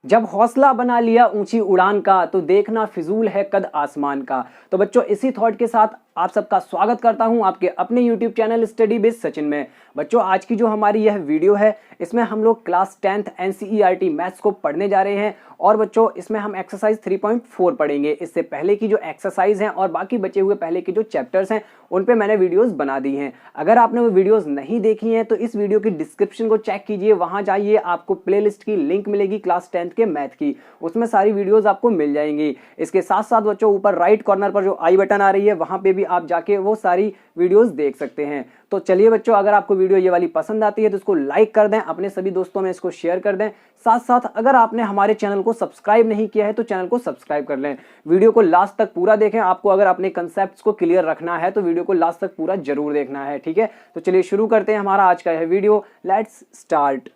जब हौसला बना लिया ऊंची उड़ान का तो देखना फिजूल है कद आसमान का। तो बच्चों इसी थॉट के साथ आप सबका स्वागत करता हूं आपके अपने YouTube channel study base Sachin में। बच्चों आज की जो हमारी यह वीडियो है इसमें हम लोग क्लास 10th NCERT मैथ्स को पढ़ने जा रहे हैं और बच्चों इसमें हम एक्सरसाइज 3.4 पढ़ेंगे। इससे पहले की जो एक्सरसाइज हैं और बाकी बचे हुए पहले के जो चैप्टर्स हैं उन पे मैंने वीडियोस बना दी हैं। अगर आपने वो वीडियोस नहीं देखी हैं तो इस वीडियो की डिस्क्रिप्शन को चेक कीजिए, वहां जाइए, आपको प्लेलिस्ट की लिंक मिलेगी क्लास 10th के मैथ की, उसमें सारी वीडियोस आपको मिल जाएंगी। इसके साथ साथ बच्चों ऊपर राइट कॉर्नर पर जो आई बटन आ रही है वहां पे भी आप जाके वो सारी वीडियोस देख सकते हैं। तो चलिए बच्चों, अगर आपको वीडियो ये वाली पसंद आती है तो इसको लाइक कर दें, अपने सभी दोस्तों में इसको शेयर कर दें। साथ साथ अगर आपने हमारे चैनल को सब्सक्राइब नहीं किया है तो चैनल को सब्सक्राइब कर लें। वीडियो को लास्ट तक पूरा देखें। आपको अगर अपने कंसेप्ट्स को क्लियर रखना है तो वीडियो को लास्ट तक पूरा जरूर देखना है, ठीक है। तो चलिए शुरू करते हैं हमारा आज का यह वीडियो। Let's start.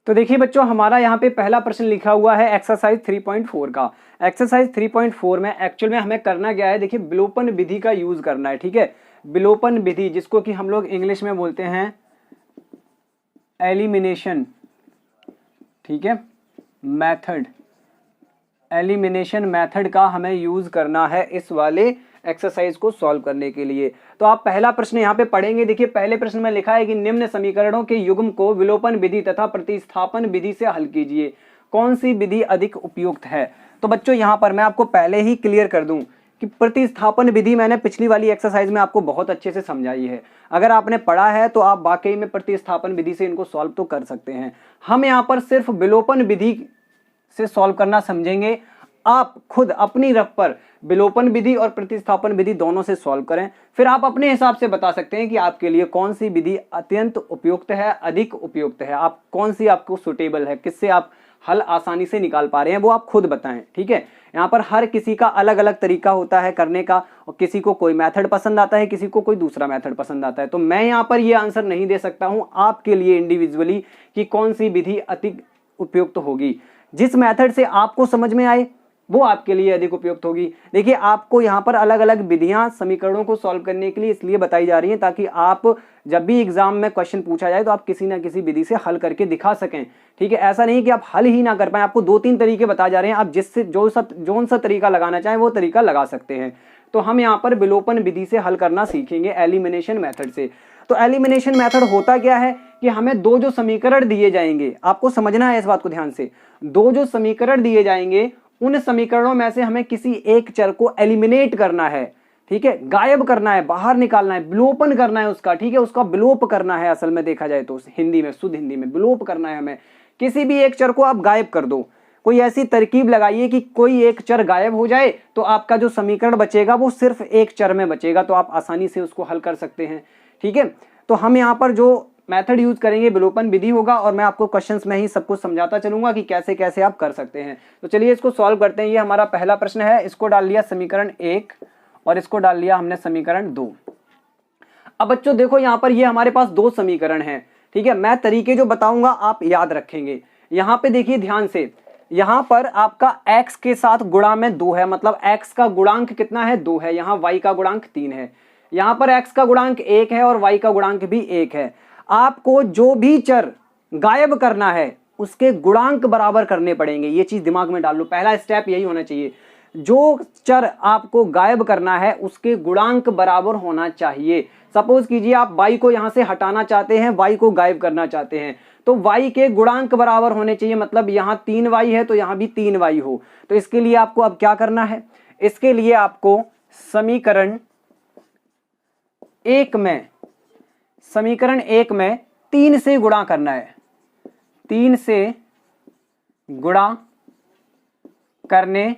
तो देखिए बच्चों, हमारा यहाँ पे पहला प्रश्न लिखा हुआ है एक्सरसाइज 3.4 का। एक्सरसाइज 3.4 में एक्चुअल में हमें करना क्या है, देखिए विलोपन विधि का यूज करना है, ठीक है। विलोपन विधि जिसको कि हम लोग इंग्लिश में बोलते हैं एलिमिनेशन, ठीक है, मेथड। एलिमिनेशन मेथड का हमें यूज करना है इस वाले एक्सरसाइज को सॉल्व करने के लिए। तो आप पहला प्रश्न यहाँ पे पढ़ेंगे। देखिए पहले प्रश्न में लिखा है कि निम्न समीकरणों के युग्म को विलोपन विधि तथा प्रतिस्थापन विधि से हल कीजिए, कौन सी विधि अधिक उपयुक्त है। तो बच्चों यहाँ पर मैं आपको पहले ही क्लियर कर दूं कि प्रतिस्थापन विधि मैंने पिछली वाली एक्सरसाइज में आपको बहुत अच्छे से समझाई है। अगर आपने पढ़ा है तो आप वाकई में प्रतिस्थापन विधि से इनको सॉल्व तो कर सकते हैं। हम यहाँ पर सिर्फ विलोपन विधि से सॉल्व करना समझेंगे। आप खुद अपनी रफ पर विलोपन विधि और प्रतिस्थापन विधि दोनों से सॉल्व करें, फिर आप अपने हिसाब से बता सकते हैं कि आपके लिए कौन सी विधि अत्यंत उपयुक्त है, अधिक उपयुक्त है, आप कौन सी आपको सुटेबल है, किससे आप हल आसानी से निकाल पा रहे हैं, वो आप खुद बताएं, ठीक है। यहाँ पर हर किसी का अलग अलग तरीका होता है करने का, और किसी को कोई मेथड पसंद आता है, किसी को कोई दूसरा मेथड पसंद आता है। तो मैं यहाँ पर ये आंसर नहीं दे सकता हूँ आपके लिए इंडिविजुअली कि कौन सी विधि अति उपयुक्त होगी। जिस मेथड से आपको समझ में आए वो आपके लिए अधिक उपयुक्त होगी। देखिए आपको यहाँ पर अलग अलग विधियां समीकरणों को सॉल्व करने के लिए इसलिए बताई जा रही हैं ताकि आप जब भी एग्जाम में क्वेश्चन पूछा जाए तो आप किसी ना किसी विधि से हल करके दिखा सकें, ठीक है। ऐसा नहीं कि आप हल ही ना कर पाए। आपको 2-3 तरीके बता जा रहे हैं, आप जिससे जो सा तरीका लगाना चाहें वो तरीका लगा सकते हैं। तो हम यहाँ पर विलोपन विधि से हल करना सीखेंगे, एलिमिनेशन मेथड से। तो एलिमिनेशन मेथड होता क्या है कि हमें दो जो समीकरण दिए जाएंगे, आपको समझना है इस बात को ध्यान से, दो जो समीकरण दिए जाएंगे उन समीकरणों में से हमें किसी एक चर को एलिमिनेट करना है, ठीक है, गायब करना है, बाहर निकालना है, विलोपन करना है उसका, ठीक है, उसका विलोप करना है। असल में देखा जाए तो हिंदी में, शुद्ध हिंदी में विलोप करना है हमें। किसी भी एक चर को आप गायब कर दो, कोई ऐसी तरकीब लगाइए कि कोई एक चर गायब हो जाए तो आपका जो समीकरण बचेगा वो सिर्फ एक चर में बचेगा, तो आप आसानी से उसको हल कर सकते हैं, ठीक है। तो हम यहाँ पर जो मेथड यूज करेंगे विलोपन विधि होगा और मैं आपको क्वेश्चंस में ही सब कुछ समझाता चलूंगा कि कैसे कैसे आप कर सकते हैं। तो चलिए इसको सॉल्व करते हैं। ये हमारा पहला प्रश्न है, इसको डाल लिया समीकरण 1 और इसको डाल लिया हमने समीकरण 2। अब बच्चों देखो यहाँ पर ये हमारे पास दो समीकरण हैं, ठीक है। मैं तरीके जो बताऊंगा आप याद रखेंगे। यहाँ पे देखिए ध्यान से, यहाँ पर आपका x के साथ गुणा में 2 है, मतलब x का गुणांक कितना है, 2 है। यहाँ y का गुणांक 3 है। यहाँ पर x का गुणांक 1 है और y का गुणांक भी 1 है। आपको जो भी चर गायब करना है उसके गुणांक बराबर करने पड़ेंगे, ये चीज दिमाग में डाल लो। पहला स्टेप यही होना चाहिए, जो चर आपको गायब करना है उसके गुणांक बराबर होना चाहिए। सपोज कीजिए आप y को यहां से हटाना चाहते हैं, y को गायब करना चाहते हैं, तो y के गुणांक बराबर होने चाहिए। मतलब यहां 3y है तो यहां भी 3y हो। तो इसके लिए आपको अब क्या करना है, इसके लिए आपको समीकरण 1 में 3 से गुणा करना है। 3 से गुणा करने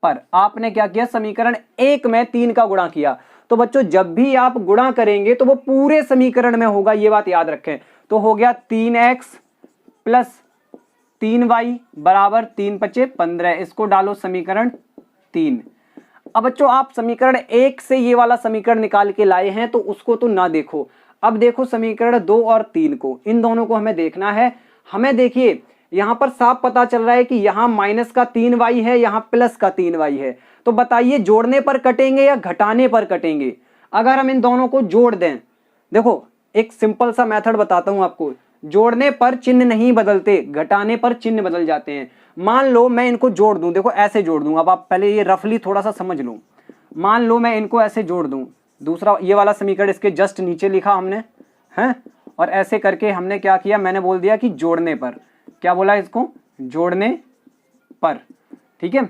पर आपने क्या किया, समीकरण 1 में 3 का गुणा किया। तो बच्चों जब भी आप गुणा करेंगे तो वो पूरे समीकरण में होगा, ये बात याद रखें। तो हो गया 3x प्लस 3y बराबर 3 पचे 15। इसको डालो समीकरण 3। अब बच्चों आप समीकरण 1 से ये वाला समीकरण निकाल के लाए हैं तो उसको तो ना देखो, अब देखो समीकरण 2 और 3 को, इन दोनों को हमें देखना है। हमें देखिए यहाँ पर साफ पता चल रहा है कि यहाँ माइनस का 3y है, यहाँ प्लस का 3y है। तो बताइए जोड़ने पर कटेंगे या घटाने पर कटेंगे? अगर हम इन दोनों को जोड़ दें, देखो एक सिंपल सा मेथड बताता हूं आपको, जोड़ने पर चिन्ह नहीं बदलते, घटाने पर चिन्ह बदल जाते हैं। मान लो मैं इनको जोड़ दूं, देखो ऐसे जोड़ दूं, अब आप पहले ये रफली थोड़ा सा समझ लो। मान लो मैं इनको ऐसे जोड़ दूं, दूसरा ये वाला समीकरण इसके जस्ट नीचे लिखा हमने है, और ऐसे करके हमने क्या किया, मैंने बोल दिया कि जोड़ने पर, क्या बोला इसको, जोड़ने पर, ठीक है,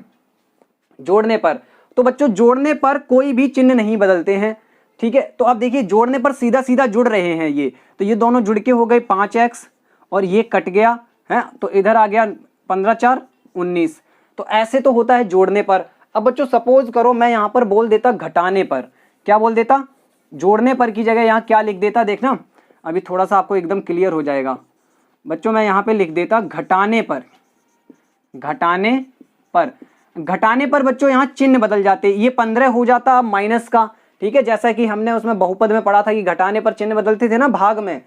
जोड़ने पर। तो बच्चों जोड़ने पर कोई भी चिन्ह नहीं बदलते हैं, ठीक है। तो अब देखिए जोड़ने पर सीधा सीधा जुड़ रहे हैं ये, तो ये दोनों जुड़ के हो गए 5x और ये कट गया है, तो इधर आ गया 15 4 19। तो ऐसे तो होता है जोड़ने पर। अब बच्चों सपोज करो मैं यहां पर बोल देता घटाने पर, क्या बोल देता, जोड़ने पर की जगह यहां क्या लिख देता, देखना अभी थोड़ा सा आपको एकदम क्लियर हो जाएगा। बच्चों मैं यहां पे लिख देता घटाने पर, घटाने पर, घटाने पर बच्चों यहां चिन्ह बदल जाते, ये 15 हो जाता अब माइनस का, ठीक है, जैसा कि हमने उसमें बहुपद में पढ़ा था कि घटाने पर चिन्ह बदलते थे ना भाग में,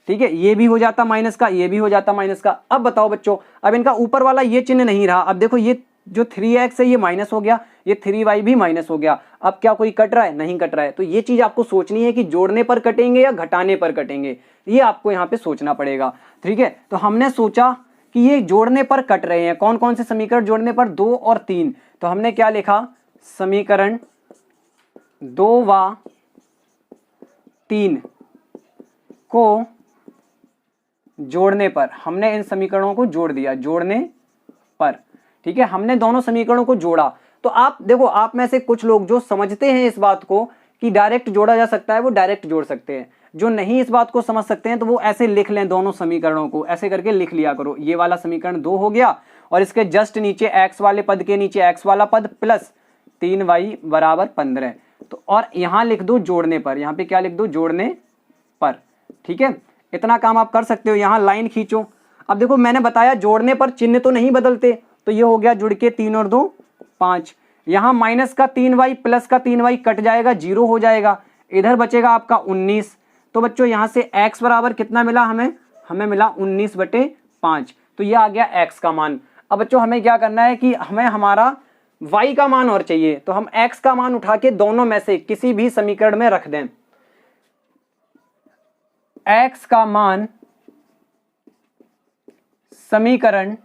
ठीक है, ये भी हो जाता माइनस का, ये भी हो जाता माइनस का। अब बताओ बच्चों, अब इनका ऊपर वाला ये चिन्ह नहीं रहा, अब देखो ये जो 3x है ये माइनस हो गया, ये 3y भी माइनस हो गया, अब क्या कोई कट रहा है, नहीं कट रहा है। तो ये चीज आपको सोचनी है कि जोड़ने पर कटेंगे या घटाने पर कटेंगे, ये आपको यहाँ पे सोचना पड़ेगा, ठीक है। तो हमने सोचा कि ये जोड़ने पर कट रहे हैं, कौन कौन से समीकरण जोड़ने पर, 2 और 3, तो हमने क्या लिखा, समीकरण 2 व 3 को जोड़ने पर, हमने इन समीकरणों को जोड़ दिया, जोड़ने पर, ठीक है, हमने दोनों समीकरणों को जोड़ा। तो आप देखो, आप में से कुछ लोग जो समझते हैं इस बात को कि डायरेक्ट जोड़ा जा सकता है, वो डायरेक्ट जोड़ सकते हैं, जो नहीं इस बात को समझ सकते हैं तो वो ऐसे लिख लें, दोनों समीकरणों को ऐसे करके लिख लिया करो। ये वाला समीकरण 2 हो गया और इसके जस्ट नीचे x वाले पद के नीचे x वाला पद प्लस 3y बराबर 15। तो और यहां लिख दो जोड़ने पर, यहां पे क्या लिख दो, जोड़ने पर, ठीक है। इतना काम आप कर सकते हो, यहां लाइन खींचो। अब देखो मैंने बताया जोड़ने पर चिन्ह तो नहीं बदलते, तो ये हो गया जुड़ के 3 और 2 5, यहां माइनस का 3y प्लस का 3y कट जाएगा, 0 हो जाएगा, इधर बचेगा आपका 19। तो बच्चों यहां से x बराबर कितना मिला हमें मिला 19/5, तो ये आ गया x का मान। अब बच्चों हमें क्या करना है कि हमें हमारा y का मान और चाहिए, तो हम x का मान उठा के दोनों में से किसी भी समीकरण में रख दें। x का मान समीकरण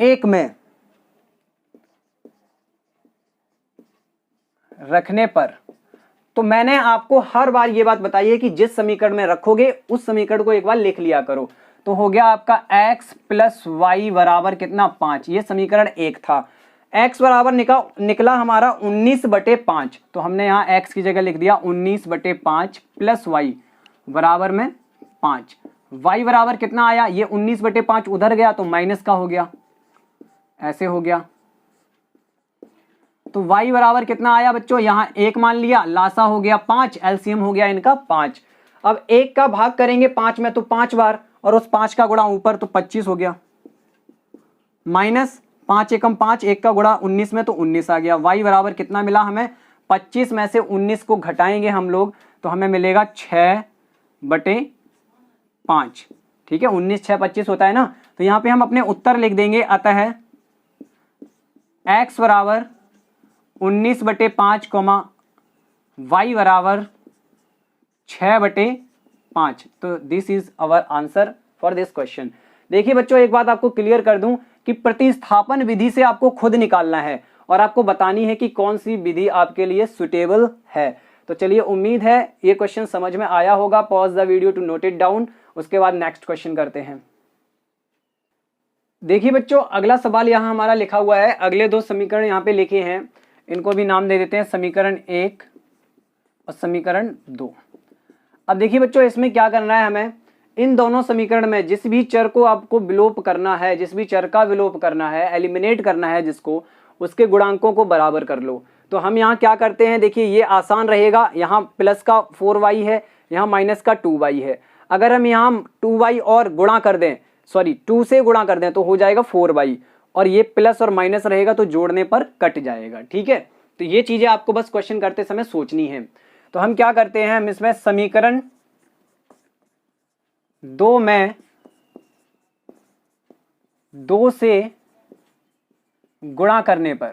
1 में रखने पर, तो मैंने आपको हर बार ये बात बताई है कि जिस समीकरण में रखोगे उस समीकरण को एक बार लिख लिया करो। तो हो गया आपका x प्लस वाई बराबर कितना, 5, ये समीकरण 1 था। x बराबर निकला हमारा 19/5, तो हमने यहाँ x की जगह लिख दिया 19/5 प्लस वाई बराबर में 5। y बराबर कितना आया, ये 19/5 उधर गया तो माइनस का हो गया, ऐसे हो गया। तो y बराबर कितना आया बच्चों, यहां 1 मान लिया, लासा हो गया 5, एलसीएम हो गया इनका 5। अब 1 का भाग करेंगे 5 में तो 5 बार, और उस 5 का गुणा ऊपर तो 25 हो गया, माइनस 5 एकम 5, 1 का गुणा 19 में तो 19 आ गया। y बराबर कितना मिला हमें, 25 में से 19 को घटाएंगे हम लोग तो हमें मिलेगा 6/5, ठीक है, 19 6 25 होता है ना। तो यहां पे हम अपने उत्तर लिख देंगे, अतः x बराबर 19/5 y बराबर 6/5। तो this is our answer for this question. देखिए बच्चों एक बात आपको क्लियर कर दूं कि प्रतिस्थापन विधि से आपको खुद निकालना है और आपको बतानी है कि कौन सी विधि आपके लिए सुटेबल है। तो चलिए उम्मीद है ये क्वेश्चन समझ में आया होगा। Pause the video to note it down, उसके बाद नेक्स्ट क्वेश्चन करते हैं। देखिए बच्चों अगला सवाल यहाँ हमारा लिखा हुआ है, अगले 2 समीकरण यहाँ पे लिखे हैं, इनको भी नाम दे देते हैं समीकरण 1 और समीकरण 2। अब देखिए बच्चों इसमें क्या करना है, हमें इन दोनों समीकरण में जिस भी चर को आपको विलोप करना है, जिस भी चर का विलोप करना है, एलिमिनेट करना है जिसको, उसके गुणांकों को बराबर कर लो। तो हम यहाँ क्या करते हैं, देखिए ये आसान रहेगा, यहाँ प्लस का 4y है, यहाँ माइनस का 2y है। अगर हम यहाँ 2y और गुणा कर दें, सॉरी 2 से गुणा कर दें तो हो जाएगा 4y, और ये प्लस और माइनस रहेगा तो जोड़ने पर कट जाएगा, ठीक है। तो ये चीजें आपको बस क्वेश्चन करते समय सोचनी है। तो हम क्या करते हैं, हम इसमें समीकरण 2 में 2 से गुणा करने पर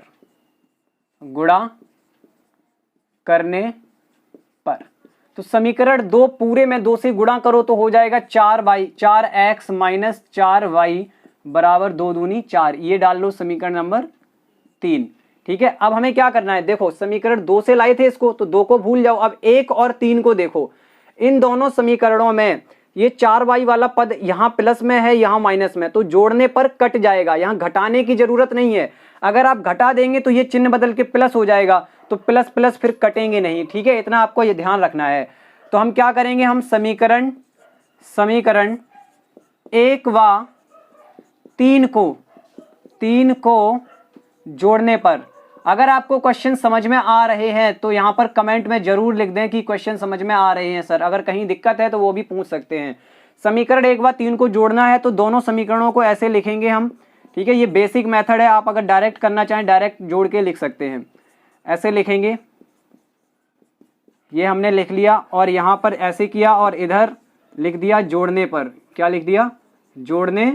तो समीकरण 2 पूरे में 2 से गुणा करो तो हो जाएगा 4x माइनस 4y बराबर 2 दूनी 4। ये डाल लो समीकरण नंबर 3। ठीक है, अब हमें क्या करना है, देखो समीकरण 2 से लाए थे इसको, तो 2 को भूल जाओ। अब 1 और 3 को देखो, इन दोनों समीकरणों में ये 4y वाला पद यहां प्लस में है, यहां माइनस में, तो जोड़ने पर कट जाएगा, यहां घटाने की जरूरत नहीं है। अगर आप घटा देंगे तो ये चिन्ह बदल के प्लस हो जाएगा, तो प्लस प्लस फिर कटेंगे नहीं। ठीक है, इतना आपको ये ध्यान रखना है। तो हम क्या करेंगे, हम समीकरण 1 व 3 को जोड़ने पर, अगर आपको क्वेश्चन समझ में आ रहे हैं तो यहां पर कमेंट में जरूर लिख दें कि क्वेश्चन समझ में आ रहे हैं सर। अगर कहीं दिक्कत है तो वो भी पूछ सकते हैं। समीकरण 1 व 3 को जोड़ना है तो दोनों समीकरणों को ऐसे लिखेंगे हम। ठीक है, ये बेसिक मेथड है, आप अगर डायरेक्ट करना चाहें डायरेक्ट जोड़ के लिख सकते हैं। ऐसे लिखेंगे, ये हमने लिख लिया और यहां पर ऐसे किया और इधर लिख दिया जोड़ने पर। क्या लिख दिया, जोड़ने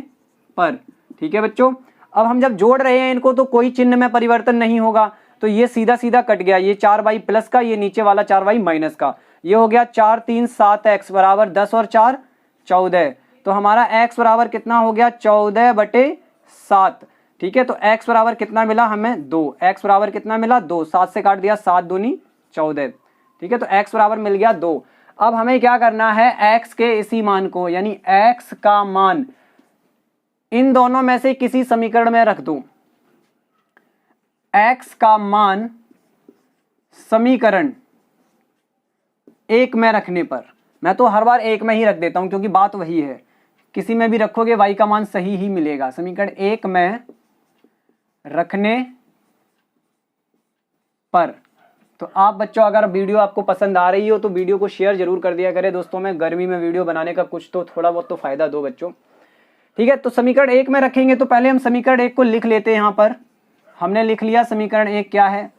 पर। ठीक है बच्चों, अब हम जब जोड़ रहे हैं इनको तो कोई चिन्ह में परिवर्तन नहीं होगा, तो ये सीधा सीधा कट गया। ये 4y प्लस का, ये नीचे वाला 4y माइनस का, ये हो गया 4 3 7x बराबर 10 और 4 14। तो हमारा x बराबर कितना हो गया, 14/7। ठीक है, तो x बराबर कितना मिला हमें, 2। x बराबर कितना मिला, 2। 7 से काट दिया, 7 दूनी 14। ठीक है, तो x बराबर मिल गया 2। अब हमें क्या करना है, x के इसी मान को, यानी x का मान इन दोनों में से किसी समीकरण में रख दूं। x का मान समीकरण 1 में रखने पर, मैं तो हर बार 1 में ही रख देता हूं क्योंकि बात वही है, किसी में भी रखोगे y का मान सही ही मिलेगा। समीकरण 1 में रखने पर, तो आप बच्चों अगर वीडियो आपको पसंद आ रही हो तो वीडियो को शेयर जरूर कर दिया करें दोस्तों। में गर्मी में वीडियो बनाने का कुछ तो थोड़ा बहुत तो फायदा दो बच्चों। ठीक है, तो समीकरण 1 में रखेंगे तो पहले हम समीकरण 1 को लिख लेते हैं। यहां पर हमने लिख लिया समीकरण 1 क्या है।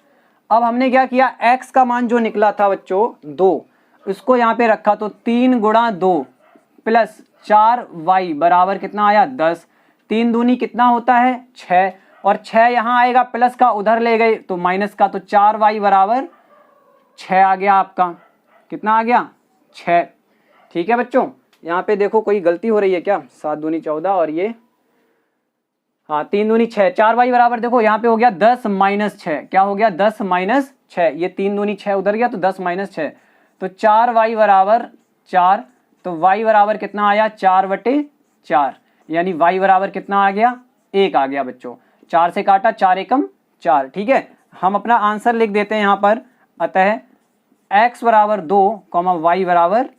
अब हमने क्या किया, x का मान जो निकला था बच्चों 2, इसको यहां पे रखा, तो 3 गुणा 2 प्लस 4y बराबर कितना आया, 10। 3 दूनी कितना होता है, 6, और 6 यहां आएगा प्लस का, उधर ले गए तो माइनस का, तो 4y बराबर 6 आ गया आपका। कितना आ गया, 6। ठीक है बच्चों, यहाँ पे देखो कोई गलती हो रही है क्या, 7 दूनी 14 और ये, हाँ 3 दूनी 6, 4y बराबर देखो यहाँ पे हो गया 10 माइनस 6। क्या हो गया, 10 माइनस 6। ये 3 दूनी 6 उधर गया तो 10 माइनस 6, तो 4y बराबर 4। तो y बराबर कितना आया, 4/4, यानी y बराबर कितना आ गया, 1 आ गया बच्चों। 4 से काटा, 4 एकम 4। ठीक है, हम अपना आंसर लिख देते हैं यहाँ पर। अतः x बराबर 2, y बराबर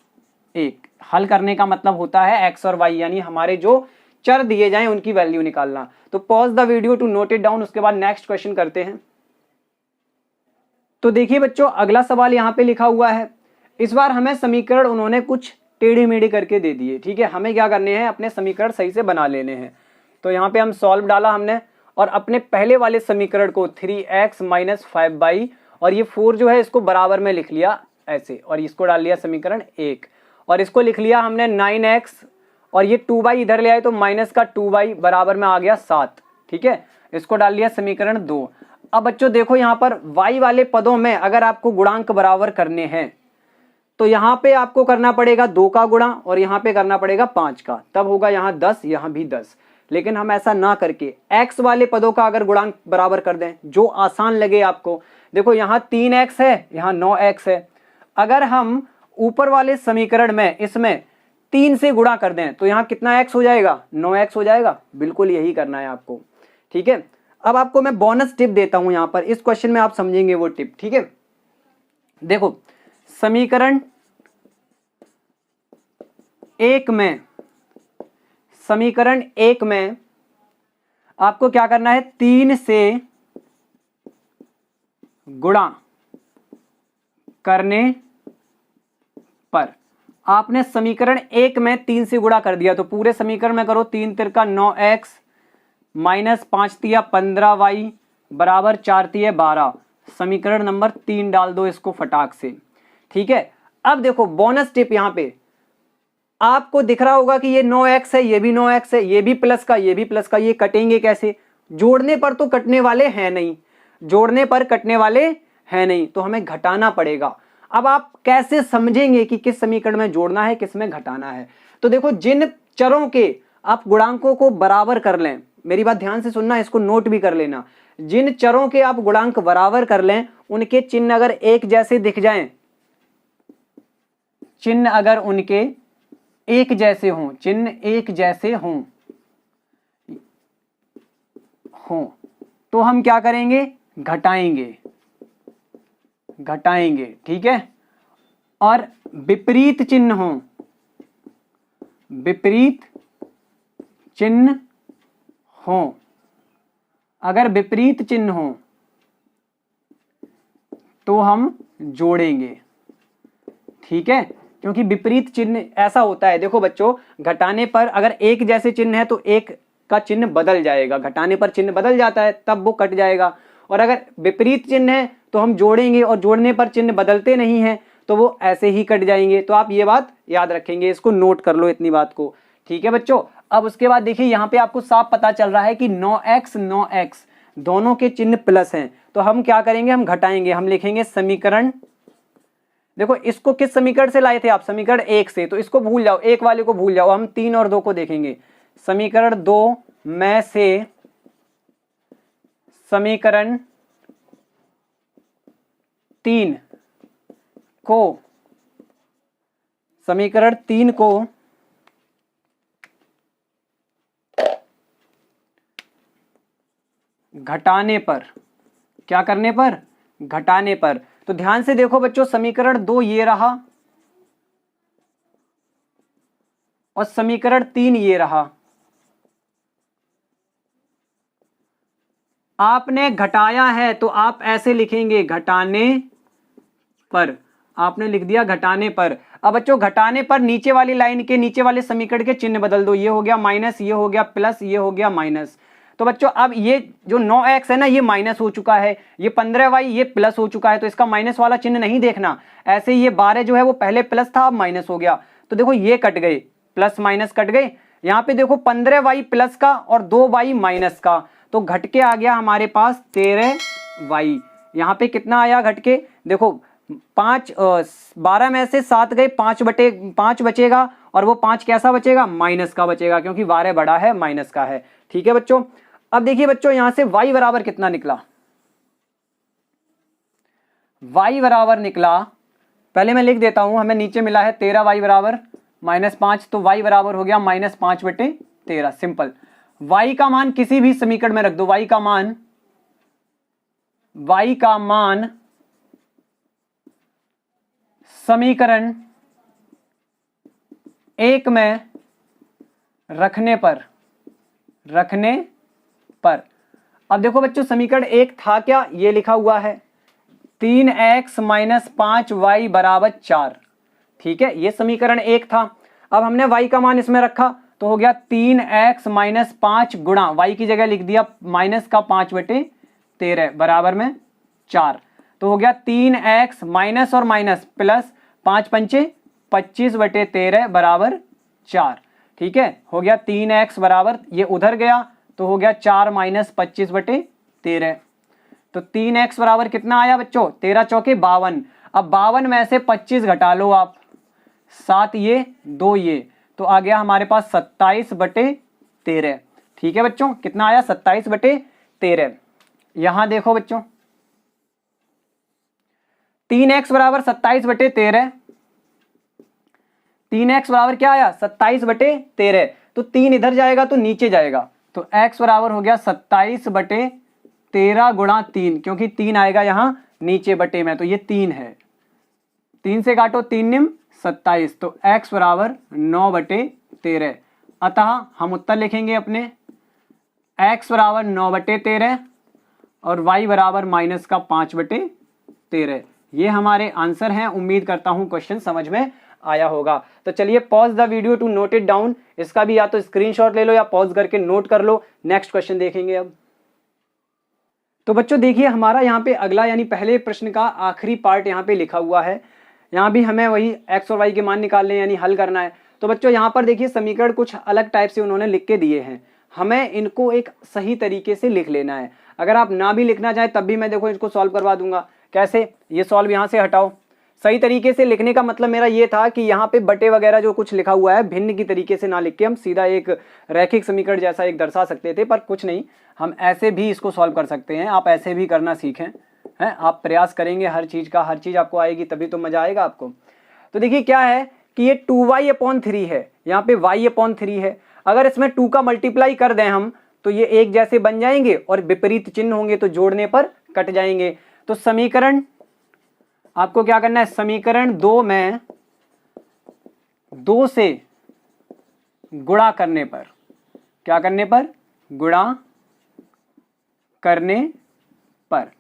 1। हल करने का मतलब होता है x और y, यानी हमारे जो चर दिए जाएं उनकी वैल्यू निकालना। तो pause the video to note it down, उसके बाद नेक्स्ट क्वेश्चन करते हैं। तो देखिए बच्चों, अगला सवाल यहाँ पे लिखा हुआ है। इस बार हमें समीकरण उन्होंने कुछ टेढ़े मेढ़े करके दे दिए। ठीक है, हमें क्या करने हैं, अपने समीकरण सही से बना लेने हैं। तो यहाँ पे हम सॉल्व डाला हमने, और अपने पहले वाले समीकरण को 3x माइनस 5y, और ये 4 जो है इसको बराबर में लिख लिया ऐसे, और इसको डाल लिया समीकरण 1, और इसको लिख लिया हमने 9x, और ये 2y इधर ले आए तो माइनस का 2y बराबर में आ गया 7। ठीक है, इसको डाल लिया समीकरण 2। अब बच्चों देखो यहाँ पर y वाले पदों में अगर आपको गुणांक बराबर करने हैं तो यहाँ पे आपको करना पड़ेगा 2 का गुणा और यहाँ पे करना पड़ेगा 5 का, तब होगा यहाँ 10, यहाँ भी 10। लेकिन हम ऐसा ना करके x वाले पदों का अगर गुणांक बराबर कर दें, जो आसान लगे आपको। देखो यहाँ 3x है, यहाँ 9x है। अगर हम ऊपर वाले समीकरण में इसमें 3 से गुणा कर दें तो यहाँ कितना x हो जाएगा, 9x हो जाएगा। बिल्कुल यही करना है आपको। ठीक है, अब आपको मैं बोनस टिप देता हूं यहाँ पर, इस क्वेश्चन में आप समझेंगे वो टिप। ठीक है, देखो समीकरण 1 में आपको क्या करना है, 3 से गुणा करने पर आपने समीकरण 1 में 3 से गुणा कर दिया तो पूरे समीकरण में करो, 3 तिरका 9x माइनस 5 तिया 15y बराबर 4 तिया 12। समीकरण नंबर 3 डाल दो इसको फटाक से। ठीक है, अब देखो बोनस टिप यहाँ पे, आपको दिख रहा होगा कि ये 9x है, ये भी 9x है, ये भी प्लस का, ये भी प्लस का, ये कटेंगे कैसे? जोड़ने पर तो कटने वाले हैं नहीं, जोड़ने पर कटने वाले हैं नहीं, तो हमें घटाना पड़ेगा। अब आप कैसे समझेंगे कि किस समीकरण में जोड़ना है, किस में घटाना है? तो देखो, जिन चरों के आप गुणांकों को बराबर कर लें, मेरी बात ध्यान से सुनना, इसको नोट भी कर लेना, जिन चरों के आप गुणांक बराबर कर लें, उनके चिन्ह अगर एक जैसे दिख जाएं, चिन्ह अगर उनके एक जैसे हों, चिन्ह एक जैसे हों तो हम क्या करेंगे? घटाएंगे, घटाएंगे, ठीक है। और विपरीत चिन्ह हो, विपरीत चिन्ह हो, अगर विपरीत चिन्ह हो तो हम जोड़ेंगे, ठीक है। क्योंकि विपरीत चिन्ह ऐसा होता है, देखो बच्चों, घटाने पर अगर एक जैसे चिन्ह है तो एक का चिन्ह बदल जाएगा, घटाने पर चिन्ह बदल जाता है तब वो कट जाएगा। और अगर विपरीत चिन्ह है तो हम जोड़ेंगे और जोड़ने पर चिन्ह बदलते नहीं है तो वो ऐसे ही कट जाएंगे। तो आप ये बात याद रखेंगे, इसको नोट कर लो इतनी बात को, ठीक है बच्चों। अब उसके बाद देखिए, यहाँ पे आपको साफ पता चल रहा है कि 9x 9x दोनों के चिन्ह प्लस हैं, तो हम क्या करेंगे? हम घटाएंगे, हम लिखेंगे समीकरण, देखो इसको किस समीकरण से लाए थे आप? समीकरण 1 से, तो इसको भूल जाओ, एक वाले को भूल जाओ, हम 3 और 2 को देखेंगे। समीकरण 2 में से समीकरण 3 को, समीकरण 3 को घटाने पर, क्या करने पर? घटाने पर। तो ध्यान से देखो बच्चों, समीकरण 2 ये रहा और समीकरण 3 ये रहा। आपने घटाया है तो आप ऐसे लिखेंगे घटाने पर, आपने लिख दिया घटाने पर। अब बच्चों, घटाने पर नीचे वाली लाइन के नीचे वाले समीकरण के चिन्ह बदल दो, ये हो गया माइनस, ये हो गया प्लस, ये हो गया माइनस। तो बच्चों अब ये जो 9x है ना, ये माइनस हो चुका है, ये 15y ये प्लस हो चुका है, तो इसका माइनस वाला चिन्ह नहीं देखना। ऐसे ये 12 जो है वो पहले प्लस था, अब माइनस हो गया, तो देखो ये कट गए, प्लस माइनस कट गए। यहाँ पे देखो 15y प्लस का और 2y माइनस का, तो घट के आ गया हमारे पास 13y। यहाँ पे कितना आया घट के? देखो 12 में से 7 गए, 5 बचेगा, और वो 5 कैसा बचेगा? माइनस का बचेगा, क्योंकि 12 बड़ा है, माइनस का है, ठीक है बच्चों। अब देखिए बच्चों, यहां से y बराबर कितना निकला? y बराबर निकला, पहले मैं लिख देता हूं, हमें नीचे मिला है 13y बराबर -5, तो y बराबर हो गया -5/13। सिंपल। y का मान किसी भी समीकरण में रख दो, y का मान समीकरण 1 में रखने पर, अब देखो बच्चों, समीकरण 1 था क्या? ये लिखा हुआ है 3x - 5y = 4, ठीक है, ये समीकरण 1 था। अब हमने y का मान इसमें रखा तो हो गया 3x - 5 गुणा, y की जगह लिख दिया माइनस का 5/13 बराबर में 4, तो हो गया 3x माइनस और माइनस प्लस 5 पंचे 25/13 बराबर 4, ठीक है, हो गया 3x बराबर, ये उधर गया तो हो गया 4 - 25/13, तो 3x बराबर कितना आया बच्चों? 13 चौके 52। अब 52 में से 25 घटा लो आप, 7 ये 2 ये, तो आ गया हमारे पास 27/13, ठीक है बच्चों। कितना आया? 27/13। यहां देखो बच्चों, 3x बराबर 27/13, 3x बराबर क्या आया? 27/13, तो 3 इधर जाएगा तो नीचे जाएगा, तो x बराबर हो गया 27/13 गुणा 3, क्योंकि 3 आएगा यहां नीचे बटे में, तो ये 3 है, 3 से काटो 3 निम 27, तो x बराबर 9/13। अतः हम उत्तर लिखेंगे अपने, x बराबर 9/13 और y बराबर माइनस का 5/13। ये हमारे आंसर हैं। उम्मीद करता हूं क्वेश्चन समझ में आया होगा। तो चलिए pause the video to note it down, इसका भी या तो स्क्रीनशॉट ले लो या पॉज करके नोट कर लो। नेक्स्ट क्वेश्चन देखेंगे अब। तो बच्चों देखिए, हमारा यहाँ पे अगला यानी पहले प्रश्न का आखिरी पार्ट यहाँ पे लिखा हुआ है। यहाँ भी हमें वही x और y के मान निकालने यानी हल करना है। तो बच्चों यहाँ पर देखिए समीकरण कुछ अलग टाइप से उन्होंने लिख के दिए हैं, हमें इनको एक सही तरीके से लिख लेना है। अगर आप ना भी लिखना चाहें तब भी मैं देखो इसको सॉल्व करवा दूंगा। कैसे? ये सॉल्व यहाँ से हटाओ। सही तरीके से लिखने का मतलब मेरा ये था कि यहाँ पे बटे वगैरह जो कुछ लिखा हुआ है भिन्न की तरीके से ना लिख के हम सीधा एक रैखिक समीकरण जैसा एक दर्शा सकते थे, पर कुछ नहीं, हम ऐसे भी इसको सॉल्व कर सकते हैं। आप ऐसे भी करना सीखें हैं, आप प्रयास करेंगे हर चीज़ का, हर चीज़ आपको आएगी तभी तो मजा आएगा आपको। तो देखिए क्या है कि ये 2y/3 है, यहाँ पे y/3 है। अगर इसमें 2 का मल्टीप्लाई कर दें हम तो ये एक जैसे बन जाएंगे और विपरीत चिन्ह होंगे तो जोड़ने पर कट जाएंगे। तो समीकरण आपको क्या करना है, समीकरण 2 में 2 से गुणा करने पर, क्या करने पर, गुणा करने पर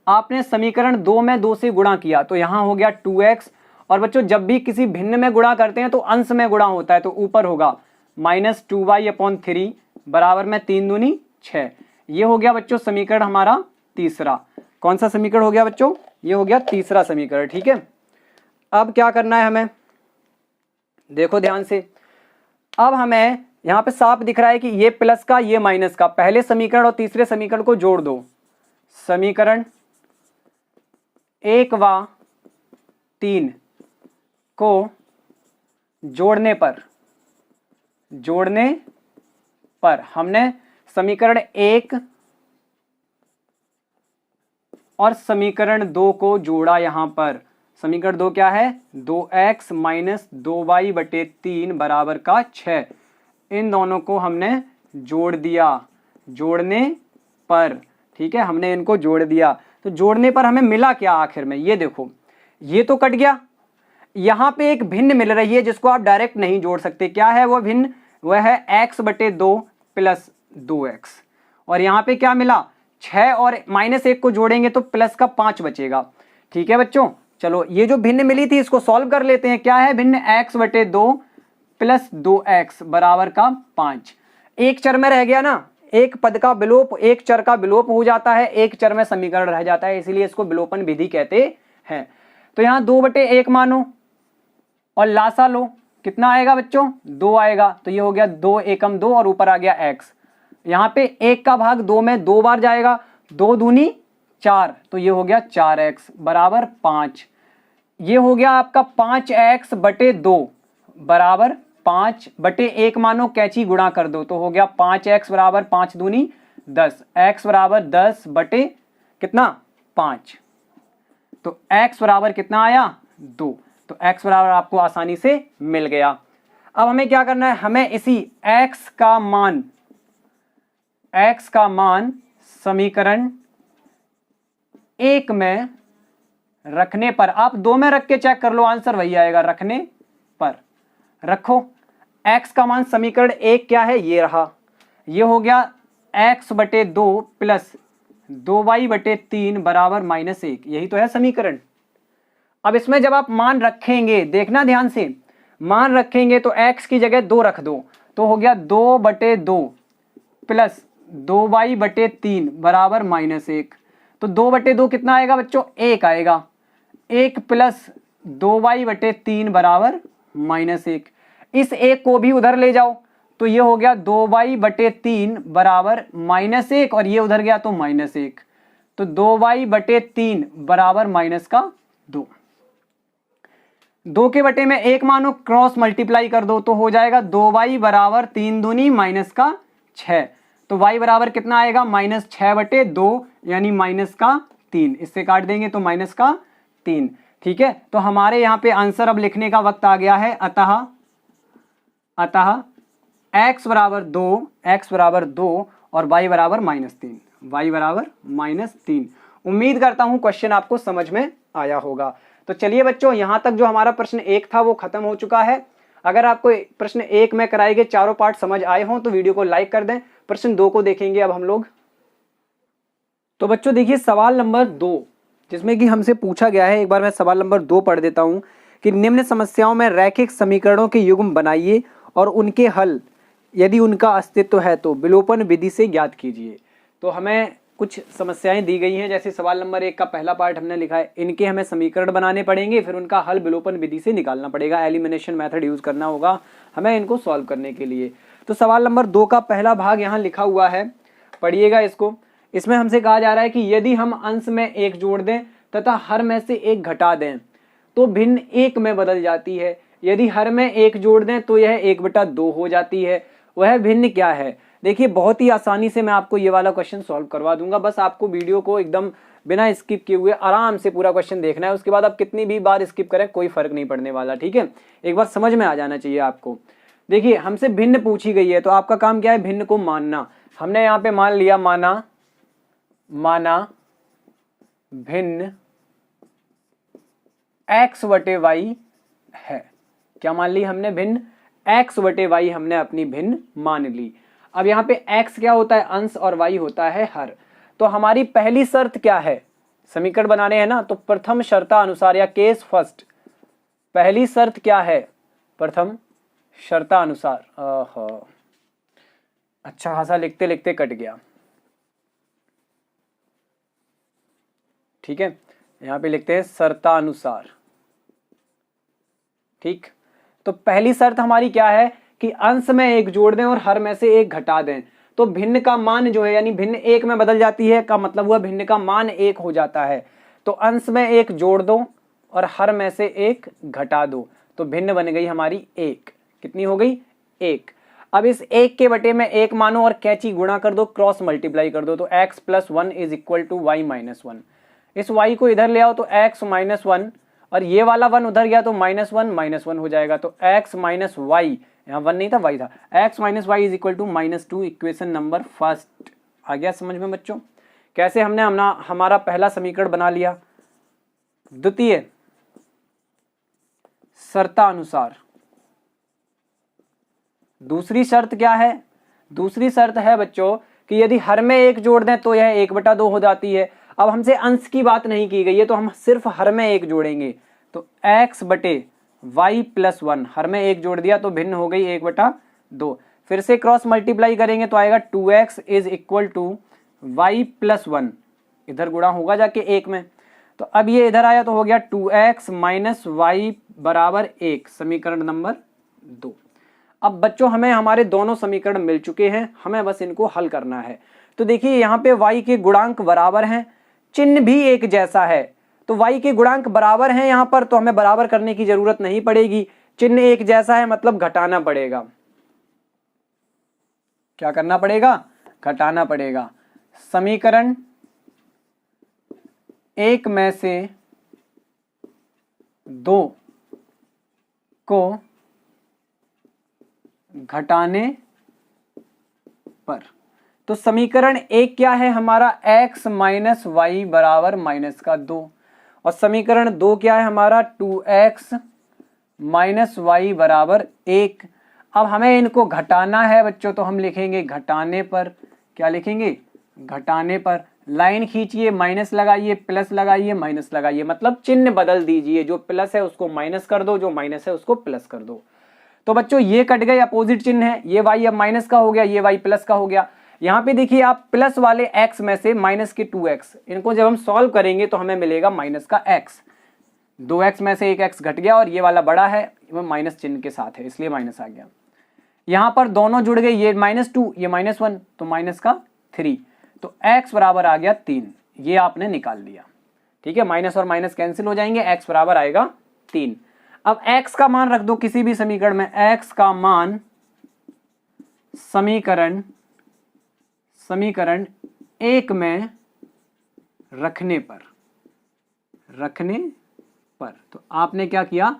आपने समीकरण 2 में 2 से गुणा किया तो यहां हो गया 2x। और बच्चों जब भी किसी भिन्न में गुणा करते हैं तो अंश में गुणा होता है, तो ऊपर होगा -2y/3 बराबर में 3 दूनी 6। ये हो गया बच्चों समीकरण हमारा तीसरा। कौन सा समीकरण हो गया बच्चों? ये हो गया तीसरा समीकरण। ठीक है, अब क्या करना है हमें, देखो ध्यान से। अब हमें यहां पे साफ दिख रहा है कि ये प्लस का ये माइनस का, पहले समीकरण और तीसरे समीकरण को जोड़ दो। समीकरण 1 व 3 को जोड़ने पर हमने समीकरण 1 और समीकरण 2 को जोड़ा। यहां पर समीकरण 2 क्या है, 2x - 2y/3 बराबर का 6। इन दोनों को हमने जोड़ दिया जोड़ने पर। ठीक है, हमने इनको जोड़ दिया। तो जोड़ने पर हमें मिला क्या आखिर में, ये देखो, ये तो कट गया। यहां पे एक भिन्न मिल रही है जिसको आप डायरेक्ट नहीं जोड़ सकते। क्या है वो भिन्न? वह है x/2 + 2x। और यहां पे क्या मिला, 6 और -1 को जोड़ेंगे तो प्लस का 5 बचेगा। ठीक है बच्चों, चलो ये जो भिन्न मिली थी इसको सॉल्व कर लेते हैं। क्या है भिन्न? x/2 + 2x बराबर का 5। एक चर में रह गया ना, एक पद का विलोप, एक चर का विलोप हो जाता है, एक चर में समीकरण रह जाता है, इसीलिए इसको विलोपन विधि कहते हैं। तो यहां 2/1 मानो और लासा लो, कितना आएगा बच्चों? 2 आएगा। तो ये हो गया 2 एकम 2 और ऊपर आ गया x। यहां पे 1 का भाग 2 में 2 बार जाएगा, 2 दूनी 4, तो ये हो गया 4x बराबर 5। ये हो गया आपका 5x/2 बराबर 5/1 मानो, कैंची गुणा कर दो तो हो गया 5x बराबर 5 दूनी 10, x बराबर 10 बटे कितना 5। तो x बराबर कितना आया 2। तो x बराबर आपको आसानी से मिल गया। अब हमें क्या करना है, हमें इसी x का मान समीकरण 1 में रखने पर, आप 2 में रख के चेक कर लो, आंसर वही आएगा, रखने पर रखो। x का मान समीकरण 1 क्या है, ये रहा, ये हो गया x/2 + 2y/3 बराबर -1। यही तो है समीकरण। अब इसमें जब आप मान रखेंगे, देखना ध्यान से, मान रखेंगे तो x की जगह 2 रख दो तो हो गया 2/2 + 2y/3 बराबर -1। तो 2/2 कितना आएगा बच्चों? 1 आएगा। 1 + 2y/3 बराबर -1। इस 1 को भी उधर ले जाओ तो ये हो गया 2y/3 बराबर -1 और ये उधर गया तो -1। तो 2y/3 बराबर -2। 2 के बटे में 1 मानो, क्रॉस मल्टीप्लाई कर दो तो हो जाएगा 2y बराबर 3 दूनी -6। तो y बराबर कितना आएगा? -6/2 यानी -3। इससे काट देंगे तो -3। ठीक है, तो हमारे यहाँ पे आंसर अब लिखने का वक्त आ गया है। अतः x बराबर 2 और y बराबर -3। y बराबर -3। उम्मीद करता हूँ क्वेश्चन आपको समझ में आया होगा। तो चलिए बच्चों, यहाँ तक जो हमारा प्रश्न 1 था वो खत्म हो चुका है। अगर आपको प्रश्न 1 में कराए गए चारों पार्ट समझ आए हों तो वीडियो को लाइक कर दें। प्रश्न 2 को देखेंगे अब हम लोग। तो बच्चों देखिए सवाल नंबर 2, जिसमें कि हमसे पूछा गया है, एक बार मैं सवाल नंबर 2 पढ़ देता हूं कि निम्न समस्याओं में रैखिक समीकरणों के युग्म बनाइए और उनके हल यदि उनका अस्तित्व है तो विलोपन विधि से ज्ञात कीजिए। तो हमें कुछ समस्याएं दी गई हैं, जैसे सवाल नंबर 1 का पहला पार्ट हमने लिखा है, इनके हमें समीकरण बनाने पड़ेंगे, फिर उनका हल विलोपन विधि से निकालना पड़ेगा, एलिमिनेशन मेथड यूज करना होगा हमें इनको सॉल्व करने के लिए। तो सवाल नंबर 2 का पहला भाग यहाँ लिखा हुआ है, पढ़िएगा इसको। इसमें हमसे कहा जा रहा है कि यदि हम अंश में 1 जोड़ दें तथा हर में से 1 घटा दें तो भिन्न 1 में बदल जाती है। यदि हर में 1 जोड़ दें तो यह 1/2 हो जाती है। वह भिन्न क्या है? देखिए बहुत ही आसानी से मैं आपको ये वाला क्वेश्चन सॉल्व करवा दूंगा। बस आपको वीडियो को एकदम बिना स्किप किए हुए आराम से पूरा क्वेश्चन देखना है। उसके बाद आप कितनी भी बार स्किप करें कोई फर्क नहीं पड़ने वाला, ठीक है। एक बार समझ में आ जाना चाहिए आपको। देखिए हमसे भिन्न पूछी गई है तो आपका काम क्या है? भिन्न को मानना। हमने यहाँ पे मान लिया, माना भिन्न x/y है। क्या मान ली हमने? भिन्न x/y हमने अपनी भिन्न मान ली। अब यहाँ पे x क्या होता है? अंश, और y होता है हर। तो हमारी पहली शर्त क्या है? समीकरण बनाने हैं ना, तो प्रथम शर्तानुसार या केस फर्स्ट, पहली शर्त क्या है? प्रथम शर्तानुसार। अच्छा खासा लिखते लिखते कट गया, ठीक है। यहाँ पे लिखते हैं शर्तानुसार, ठीक। तो पहली शर्त हमारी क्या है कि अंश में 1 जोड़ दें और हर में से 1 घटा दें तो भिन्न का मान जो है, यानी भिन्न 1 में बदल जाती है, का मतलब हुआ भिन्न का मान 1 हो जाता है। तो अंश में 1 जोड़ दो और हर में से 1 घटा दो तो भिन्न बन गई हमारी 1। कितनी हो गई? 1। अब इस 1 के बटे में 1 मानो और कैंची गुणा कर दो, क्रॉस मल्टीप्लाई कर दो, तो x + 1 = y - 1। इस y को इधर ले आओ तो x - 1, और ये वाला 1 उधर गया तो -1 - 1 हो जाएगा। तो x - y, यहाँ 1 नहीं था, y था, x - y = -2। Equation number first आ गया समझ में बच्चों? कैसे हमने हमारा पहला समीकरण बना लिया। द्वितीय शर्तानुसार, दूसरी शर्त क्या है? दूसरी शर्त है बच्चों कि यदि हर में 1 जोड़ दें तो यह 1/2 हो जाती है। अब हमसे अंश की बात नहीं की गई है तो हम सिर्फ हर में 1 जोड़ेंगे, तो x/y + 1, हर में 1 जोड़ दिया तो भिन्न हो गई 1/2। फिर से क्रॉस मल्टीप्लाई करेंगे तो आएगा 2x = y + 1, इधर गुणा होगा जाके 1 में, तो अब ये इधर आया तो हो गया 2x - y = 1, समीकरण नंबर 2। अब बच्चों हमें हमारे दोनों समीकरण मिल चुके हैं, हमें बस इनको हल करना है। तो देखिए यहाँ पे y के गुणांक बराबर हैं, चिन्ह भी एक जैसा है, तो y के गुणांक बराबर हैं यहाँ पर, तो हमें बराबर करने की जरूरत नहीं पड़ेगी। चिन्ह एक जैसा है मतलब घटाना पड़ेगा। क्या करना पड़ेगा? घटाना पड़ेगा। समीकरण 1 में से 2 को घटाने पर, तो समीकरण 1 क्या है हमारा? x - y = -2, और समीकरण 2 क्या है हमारा? 2x - y = 1। अब हमें इनको घटाना है बच्चों, तो हम लिखेंगे घटाने पर। क्या लिखेंगे? घटाने पर। लाइन खींचिए, माइनस लगाइए, प्लस लगाइए, माइनस लगाइए, मतलब चिन्ह बदल दीजिए, जो प्लस है उसको माइनस कर दो, जो माइनस है उसको प्लस कर दो। तो बच्चों ये कट गए, अपोजिट चिन्ह है, ये y अब माइनस का हो गया, ये y प्लस का हो गया। यहाँ पे देखिए आप प्लस वाले x में से माइनस के 2x, इनको जब हम सॉल्व करेंगे तो हमें मिलेगा माइनस का x। 2x में से 1x घट गया और ये वाला बड़ा है, वो माइनस चिन्ह के साथ है, इसलिए माइनस आ गया। यहाँ पर दोनों जुड़ गए, ये -2 ये -1, तो माइनस का 3, तो x बराबर आ गया 3। ये आपने निकाल लिया, ठीक है। माइनस और माइनस कैंसिल हो जाएंगे, x बराबर आएगा 3। अब x का मान रख दो किसी भी समीकरण में। x का मान समीकरण 1 में रखने पर, तो आपने क्या किया?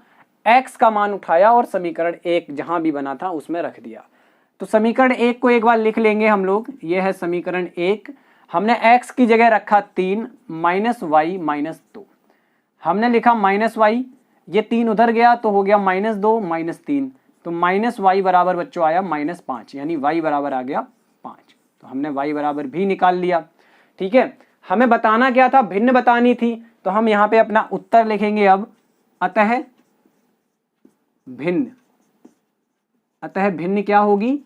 x का मान उठाया और समीकरण 1 जहां भी बना था उसमें रख दिया। तो समीकरण 1 को एक बार लिख लेंगे हम लोग। ये है समीकरण 1, हमने x की जगह रखा 3 -y -2, हमने लिखा -y, ये 3 उधर गया तो हो गया -2 -3, तो -y बराबर बच्चों आया -5, यानी y बराबर आ गया 5। तो हमने y बराबर भी निकाल लिया, ठीक है। हमें बताना क्या था? भिन्न बतानी थी, तो हम यहाँ पे अपना उत्तर लिखेंगे अब। अतः भिन्न क्या होगी?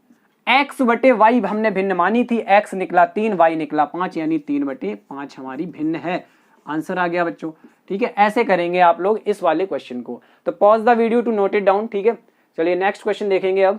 x बटे y हमने भिन्न मानी थी, x निकला 3, y निकला 5, यानी 3/5 हमारी भिन्न है। आंसर आ गया बच्चों। ठीक है, ऐसे करेंगे आप लोग इस वाले क्वेश्चन को। तो pause the video to note it down. ठीक है, चलिए नेक्स्ट क्वेश्चन देखेंगे अब।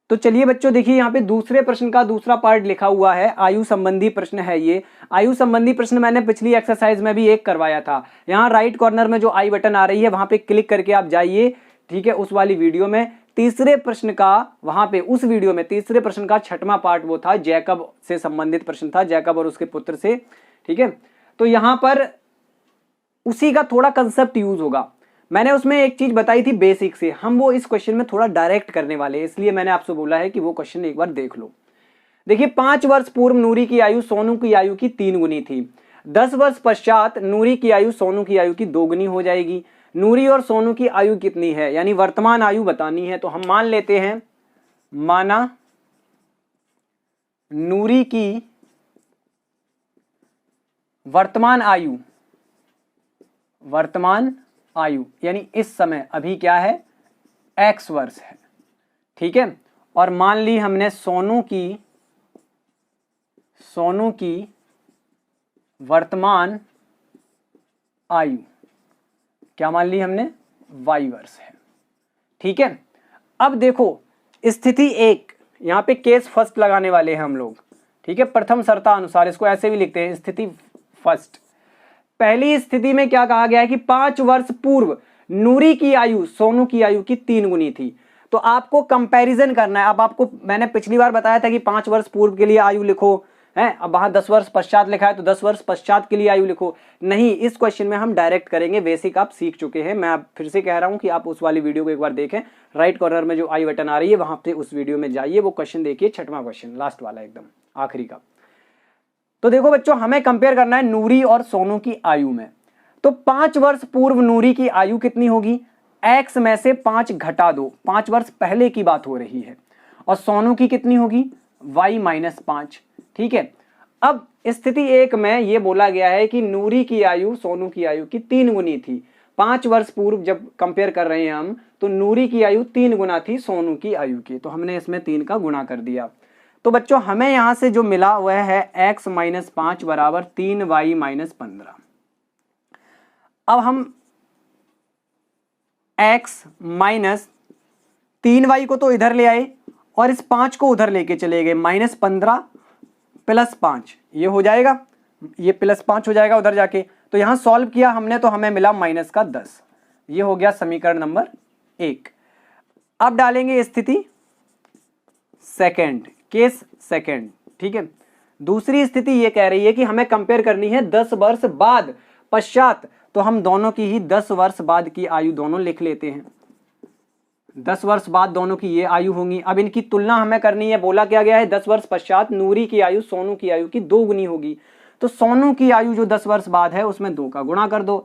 तो चलिए बच्चों देखिए, यहाँ पे दूसरे प्रश्न का दूसरा पार्ट लिखा हुआ है, आयु संबंधी प्रश्न है ये। आयु संबंधी प्रश्न मैंने पिछली एक्सरसाइज में भी एक करवाया था। यहाँ राइट कॉर्नर में जो आई बटन आ रही है वहां पे क्लिक करके आप जाइए। ठीक है, उस वाली वीडियो में तीसरे प्रश्न का, वहां पे उस वीडियो में तीसरे प्रश्न का छठवां पार्ट वो था, जैकब से संबंधित प्रश्न था, जैकब और उसके पुत्र से। ठीक है, तो यहां पर उसी का थोड़ा कंसेप्ट यूज होगा। मैंने उसमें एक चीज बताई थी बेसिक से, हम वो इस क्वेश्चन में थोड़ा डायरेक्ट करने वाले हैं, इसलिए मैंने आपसे बोला है कि वो क्वेश्चन एक बार देख लो। देखिए, 5 वर्ष पूर्व नूरी की आयु सोनू की आयु की 3 गुनी थी। 10 वर्ष पश्चात नूरी की आयु सोनू की आयु की 2 गुनी हो जाएगी। नूरी और सोनू की आयु कितनी है, यानी वर्तमान आयु बतानी है। तो हम मान लेते हैं, माना नूरी की वर्तमान आयु यानी इस समय अभी क्या है, x वर्ष है। ठीक है, और मान ली हमने सोनू की वर्तमान आयु क्या मान ली हमने, y वर्ष है। ठीक है, अब देखो स्थिति 1, यहां पे केस फर्स्ट लगाने वाले हैं हम लोग। ठीक है, प्रथम शर्ता अनुसार इसको ऐसे भी लिखते हैं, स्थिति फर्स्ट। पहली स्थिति में क्या कहा गया है कि 5 वर्ष पूर्व नूरी की आयु सोनू की आयु की 3 गुनी थी। तो आपको कंपैरिजन करना है। अब आपको मैंने पिछली बार बताया था कि 5 वर्ष पूर्व के लिए आयु लिखो, है, अब वहां 10 वर्ष पश्चात लिखा है तो 10 वर्ष पश्चात के लिए आयु लिखो। नहीं, इस क्वेश्चन में हम डायरेक्ट करेंगे, बेसिक आप सीख चुके हैं। मैं आप फिर से कह रहा हूं कि आप उस वाली वीडियो को एक बार देखें। राइट कॉर्नर में जो आई बटन आ रही है वहां पे उस वीडियो में जाइए, वो क्वेश्चन देखिए, छठवां क्वेश्चन, लास्ट वाला, एकदम आखिरी का। तो देखो बच्चों, हमें कंपेयर करना है नूरी और सोनू की आयु में। तो 5 वर्ष पूर्व नूरी की आयु कितनी होगी, x में से 5 घटा दो, 5 वर्ष पहले की बात हो रही है। और सोनू की कितनी होगी, y माइनस 5। ठीक है, अब स्थिति 1 में यह बोला गया है कि नूरी की आयु सोनू की आयु की 3 गुनी थी। 5 वर्ष पूर्व जब कंपेयर कर रहे हैं हम, तो नूरी की आयु 3 गुना थी सोनू की आयु की, तो हमने इसमें 3 का गुणा कर दिया। तो बच्चों हमें यहां से जो मिला वह है x माइनस 5 बराबर 3y माइनस 15। अब हम x माइनस 3y को तो इधर ले आए और इस 5 को उधर लेके चले गए, माइनस 15 प्लस 5, ये हो जाएगा, ये प्लस 5 हो जाएगा उधर जाके। तो यहां सॉल्व किया हमने तो हमें मिला माइनस का 10। ये हो गया समीकरण नंबर 1। अब डालेंगे स्थिति सेकंड, केस सेकंड। ठीक है, दूसरी स्थिति ये कह रही है कि हमें कंपेयर करनी है 10 वर्ष बाद पश्चात, तो हम दोनों की ही 10 वर्ष बाद की आयु दोनों लिख लेते हैं। 10 वर्ष बाद दोनों की ये आयु होंगी। अब इनकी तुलना हमें करनी है, बोला क्या गया है 10 वर्ष पश्चात नूरी की आयु सोनू की आयु की 2 गुनी होगी। तो सोनू की आयु जो 10 वर्ष बाद है उसमें 2 का गुणा कर दो।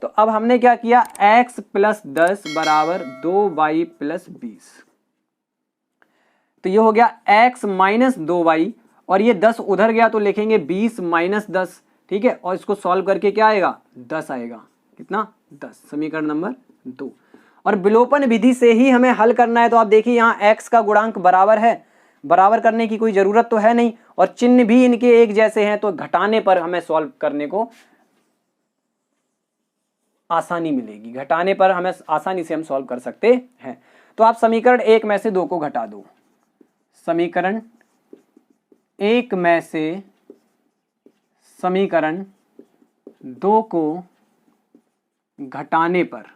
तो अब हमने क्या किया, x प्लस 10 बराबर 2y प्लस 20। तो ये हो गया x माइनस 2y, और ये 10 उधर गया तो लिखेंगे 20 माइनस 10। ठीक है, और इसको सॉल्व करके क्या आएगा, 10 आएगा। कितना, 10, समीकरण नंबर 2। और विलोपन विधि से ही हमें हल करना है। तो आप देखिए यहाँ x का गुणांक बराबर है, बराबर करने की कोई जरूरत तो है नहीं, और चिन्ह भी इनके एक जैसे हैं, तो घटाने पर हमें सॉल्व करने को आसानी मिलेगी, घटाने पर हमें आसानी से हम सॉल्व कर सकते हैं। तो आप समीकरण 1 में से 2 को घटा दो, समीकरण 1 में से समीकरण 2 को घटाने पर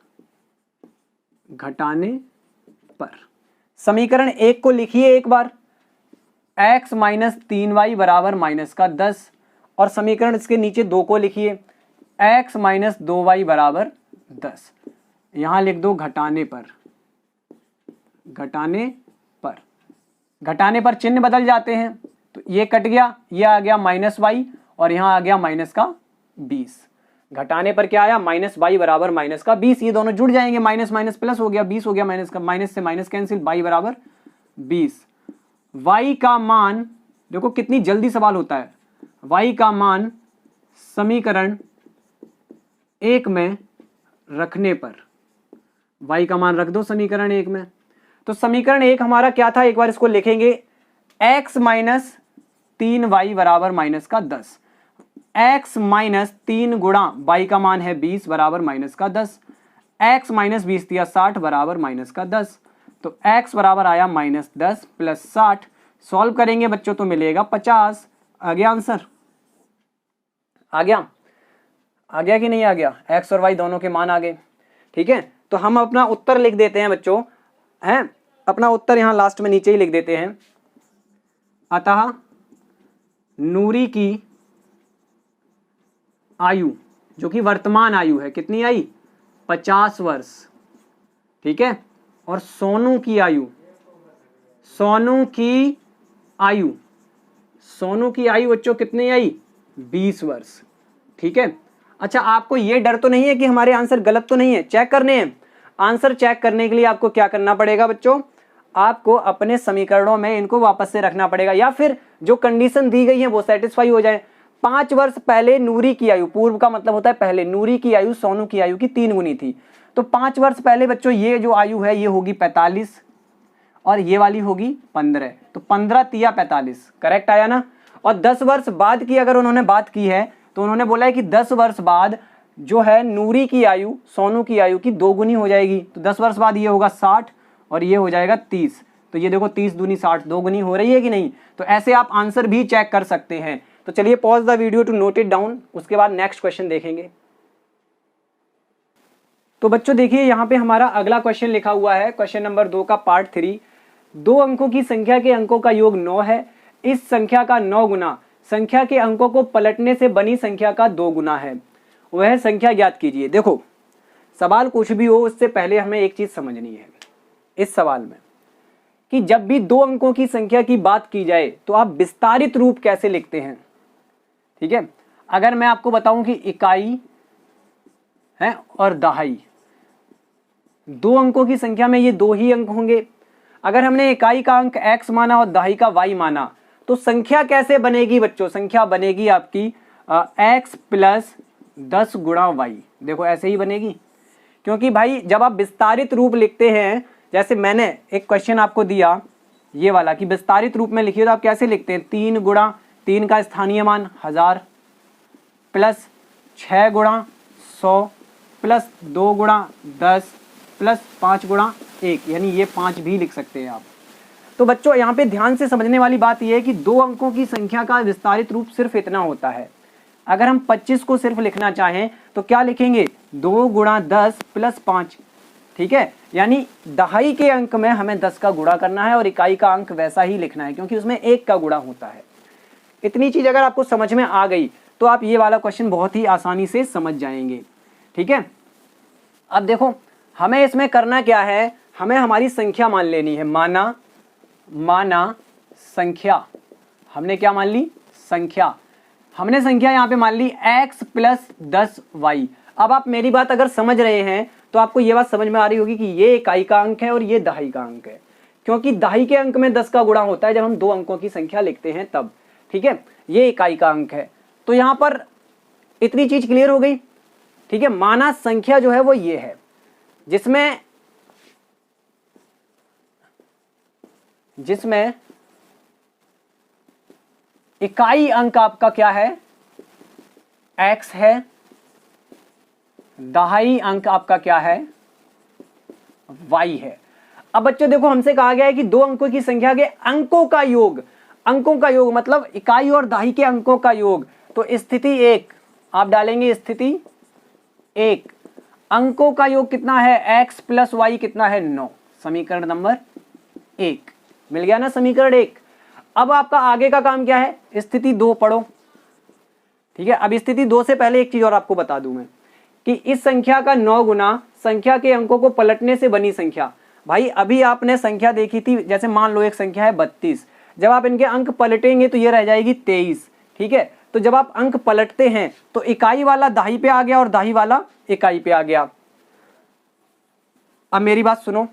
समीकरण 1 को लिखिए एक बार, x माइनस 3y बराबर माइनस का 10, और समीकरण इसके नीचे 2 को लिखिए, x माइनस 2y बराबर 10। यहां लिख दो घटाने पर चिन्ह बदल जाते हैं, तो ये कट गया, ये आ गया माइनस y, और यहां आ गया माइनस का 20। घटाने पर क्या आया, माइनस y बराबर माइनस का 20। ये दोनों जुड़ जाएंगे, माइनस माइनस प्लस हो गया, 20 हो गया माइनस का, माइनस से माइनस कैंसिल, y बराबर 20। y का मान देखो कितनी जल्दी सवाल होता है, y का मान समीकरण 1 में रखने पर, y का मान रख दो समीकरण 1 में, तो समीकरण 1 हमारा क्या था, एक बार इसको लिखेंगे, x माइनस 3y बराबर माइनस का 10, x माइनस 3 गुणा y का मान है 20 बराबर माइनस का 10, x माइनस 20 दिया 60 बराबर माइनस का 10, तो x बराबर आया माइनस 10 प्लस 60। सॉल्व करेंगे बच्चों तो मिलेगा 50। आ गया आंसर, आ गया कि नहीं आ गया, x और y दोनों के मान आ गए। ठीक है, तो हम अपना उत्तर लिख देते हैं बच्चों, हैं अपना उत्तर यहां लास्ट में नीचे ही लिख देते हैं। अतः नूरी की आयु, जो कि वर्तमान आयु है, कितनी आई, 50 वर्ष। ठीक है, और सोनू की आयु, सोनू की आयु बच्चों कितनी आई, 20 वर्ष। ठीक है, अच्छा आपको ये डर तो नहीं है कि हमारे आंसर गलत तो नहीं है, चेक करने हैं। आंसर चेक करने के लिए आपको क्या करना पड़ेगा बच्चों, आपको अपने समीकरणों में इनको वापस से रखना पड़ेगा, या फिर जो कंडीशन दी गई है वो सेटिस्फाई हो जाए। 5 वर्ष पहले नूरी की आयु, पूर्व का मतलब होता है पहले, नूरी की आयु सोनू की आयु की 3 गुनी थी, तो 5 वर्ष पहले बच्चों ये जो आयु है ये होगी 45 और ये वाली होगी 15, तो 15 तिया 45, करेक्ट आया ना। और 10 वर्ष बाद की अगर उन्होंने बात की है तो उन्होंने बोला है कि 10 वर्ष बाद जो है नूरी की आयु सोनू की आयु की 2 गुनी हो जाएगी, तो 10 वर्ष बाद ये होगा 60 और ये हो जाएगा 30, तो ये देखो 30 दूनी 60, 2 गुनी हो रही है कि नहीं। तो ऐसे आप आंसर भी चेक कर सकते हैं। तो चलिए pause the video to note it down, उसके बाद नेक्स्ट क्वेश्चन देखेंगे। तो बच्चों देखिए यहाँ पे हमारा अगला क्वेश्चन लिखा हुआ है, क्वेश्चन नंबर 2 का पार्ट 3। 2 अंकों की संख्या के अंकों का योग 9 है, इस संख्या का 9 गुना संख्या के अंकों को पलटने से बनी संख्या का 2 गुना है, वह संख्या ज्ञात कीजिए। देखो सवाल कुछ भी हो उससे पहले हमें एक चीज समझनी है इस सवाल में, कि जब भी 2 अंकों की संख्या की बात की जाए तो आप विस्तारित रूप कैसे लिखते हैं। ठीक है, अगर मैं आपको बताऊं कि इकाई है और दहाई, 2 अंकों की संख्या में ये 2 ही अंक होंगे। अगर हमने इकाई का अंक x माना और दहाई का y माना तो संख्या कैसे बनेगी बच्चों, संख्या बनेगी आपकी x प्लस 10 गुणा y, देखो ऐसे ही बनेगी। क्योंकि भाई जब आप विस्तारित रूप लिखते हैं, जैसे मैंने एक क्वेश्चन आपको दिया ये वाला कि विस्तारित रूप में लिखिए, तो आप कैसे लिखते हैं, 3 गुणा 3 का स्थानीय मान 1000 प्लस 6 गुणा 100 प्लस 2 गुणा 10 प्लस 5 गुणा 1, यानी ये 5 भी लिख सकते हैं आप। तो बच्चों यहाँ पे ध्यान से समझने वाली बात यह है कि 2 अंकों की संख्या का विस्तारित रूप सिर्फ इतना होता है। अगर हम 25 को सिर्फ लिखना चाहें तो क्या लिखेंगे, 2 गुणा 10 प्लस 5। ठीक है, यानी दहाई के अंक में हमें 10 का गुणा करना है और इकाई का अंक वैसा ही लिखना है क्योंकि उसमें 1 का गुणा होता है। इतनी चीज अगर आपको समझ में आ गई तो आप ये वाला क्वेश्चन बहुत ही आसानी से समझ जाएंगे। ठीक है, अब देखो हमें इसमें करना क्या है, हमें हमारी संख्या मान लेनी है, माना संख्या, हमने क्या मान ली, संख्या। हमने संख्या यहाँ पे मान ली x प्लस 10y। अब आप मेरी बात अगर समझ रहे हैं तो आपको ये बात समझ में आ रही होगी कि ये इकाई का अंक है और ये दहाई का अंक है, क्योंकि दहाई के अंक में 10 का गुणा होता है जब हम 2 अंकों की संख्या लिखते हैं तब। ठीक है, ये इकाई का अंक है। तो यहाँ पर इतनी चीज क्लियर हो गई। ठीक है, माना संख्या जो है वो ये है जिसमें इकाई अंक आपका क्या है, x है, दहाई अंक आपका क्या है, y है। अब बच्चों देखो हमसे कहा गया है कि 2 अंकों की संख्या के अंकों का योग मतलब इकाई और दहाई के अंकों का योग। तो स्थिति 1 आप डालेंगे, स्थिति 1 अंकों का योग कितना है, x प्लस y कितना है, 9। समीकरण नंबर 1 मिल गया ना, समीकरण 1। अब आपका आगे का काम क्या है, स्थिति 2 पढ़ो। ठीक है, अब स्थिति 2 से पहले एक चीज और आपको बता दूं मैं कि इस संख्या का 9 गुना संख्या के अंकों को पलटने से बनी संख्या। भाई अभी आपने संख्या देखी थी, जैसे मान लो एक संख्या है 32, जब आप इनके अंक पलटेंगे तो ये रह जाएगी 23। ठीक है, तो जब आप अंक पलटते हैं तो इकाई वाला दहाई पे आ गया और दहाई वाला इकाई पे आ गया। अब मेरी बात सुनो,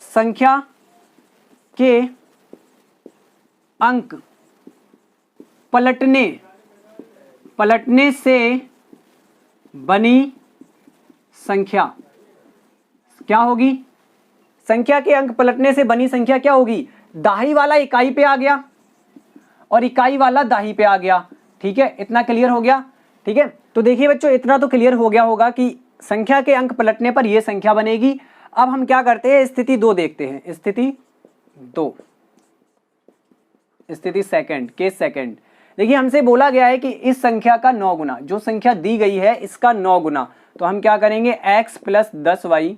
संख्या के अंक पलटने से बनी संख्या, क्या होगी, संख्या के अंक पलटने से बनी संख्या क्या होगी, दाही वाला इकाई पे आ गया और इकाई वाला दाही पे आ गया। ठीक है, इतना क्लियर हो गया। ठीक है, तो देखिए बच्चों, इतना तो क्लियर हो गया होगा कि संख्या के अंक पलटने पर यह संख्या बनेगी। अब हम क्या करते हैं, स्थिति 2 देखते हैं। स्थिति 2, स्थिति सेकंड, केस सेकंड। देखिए हमसे बोला गया है कि इस संख्या का 9 गुना, जो संख्या दी गई है इसका 9 गुना, तो हम क्या करेंगे, x प्लस 10y,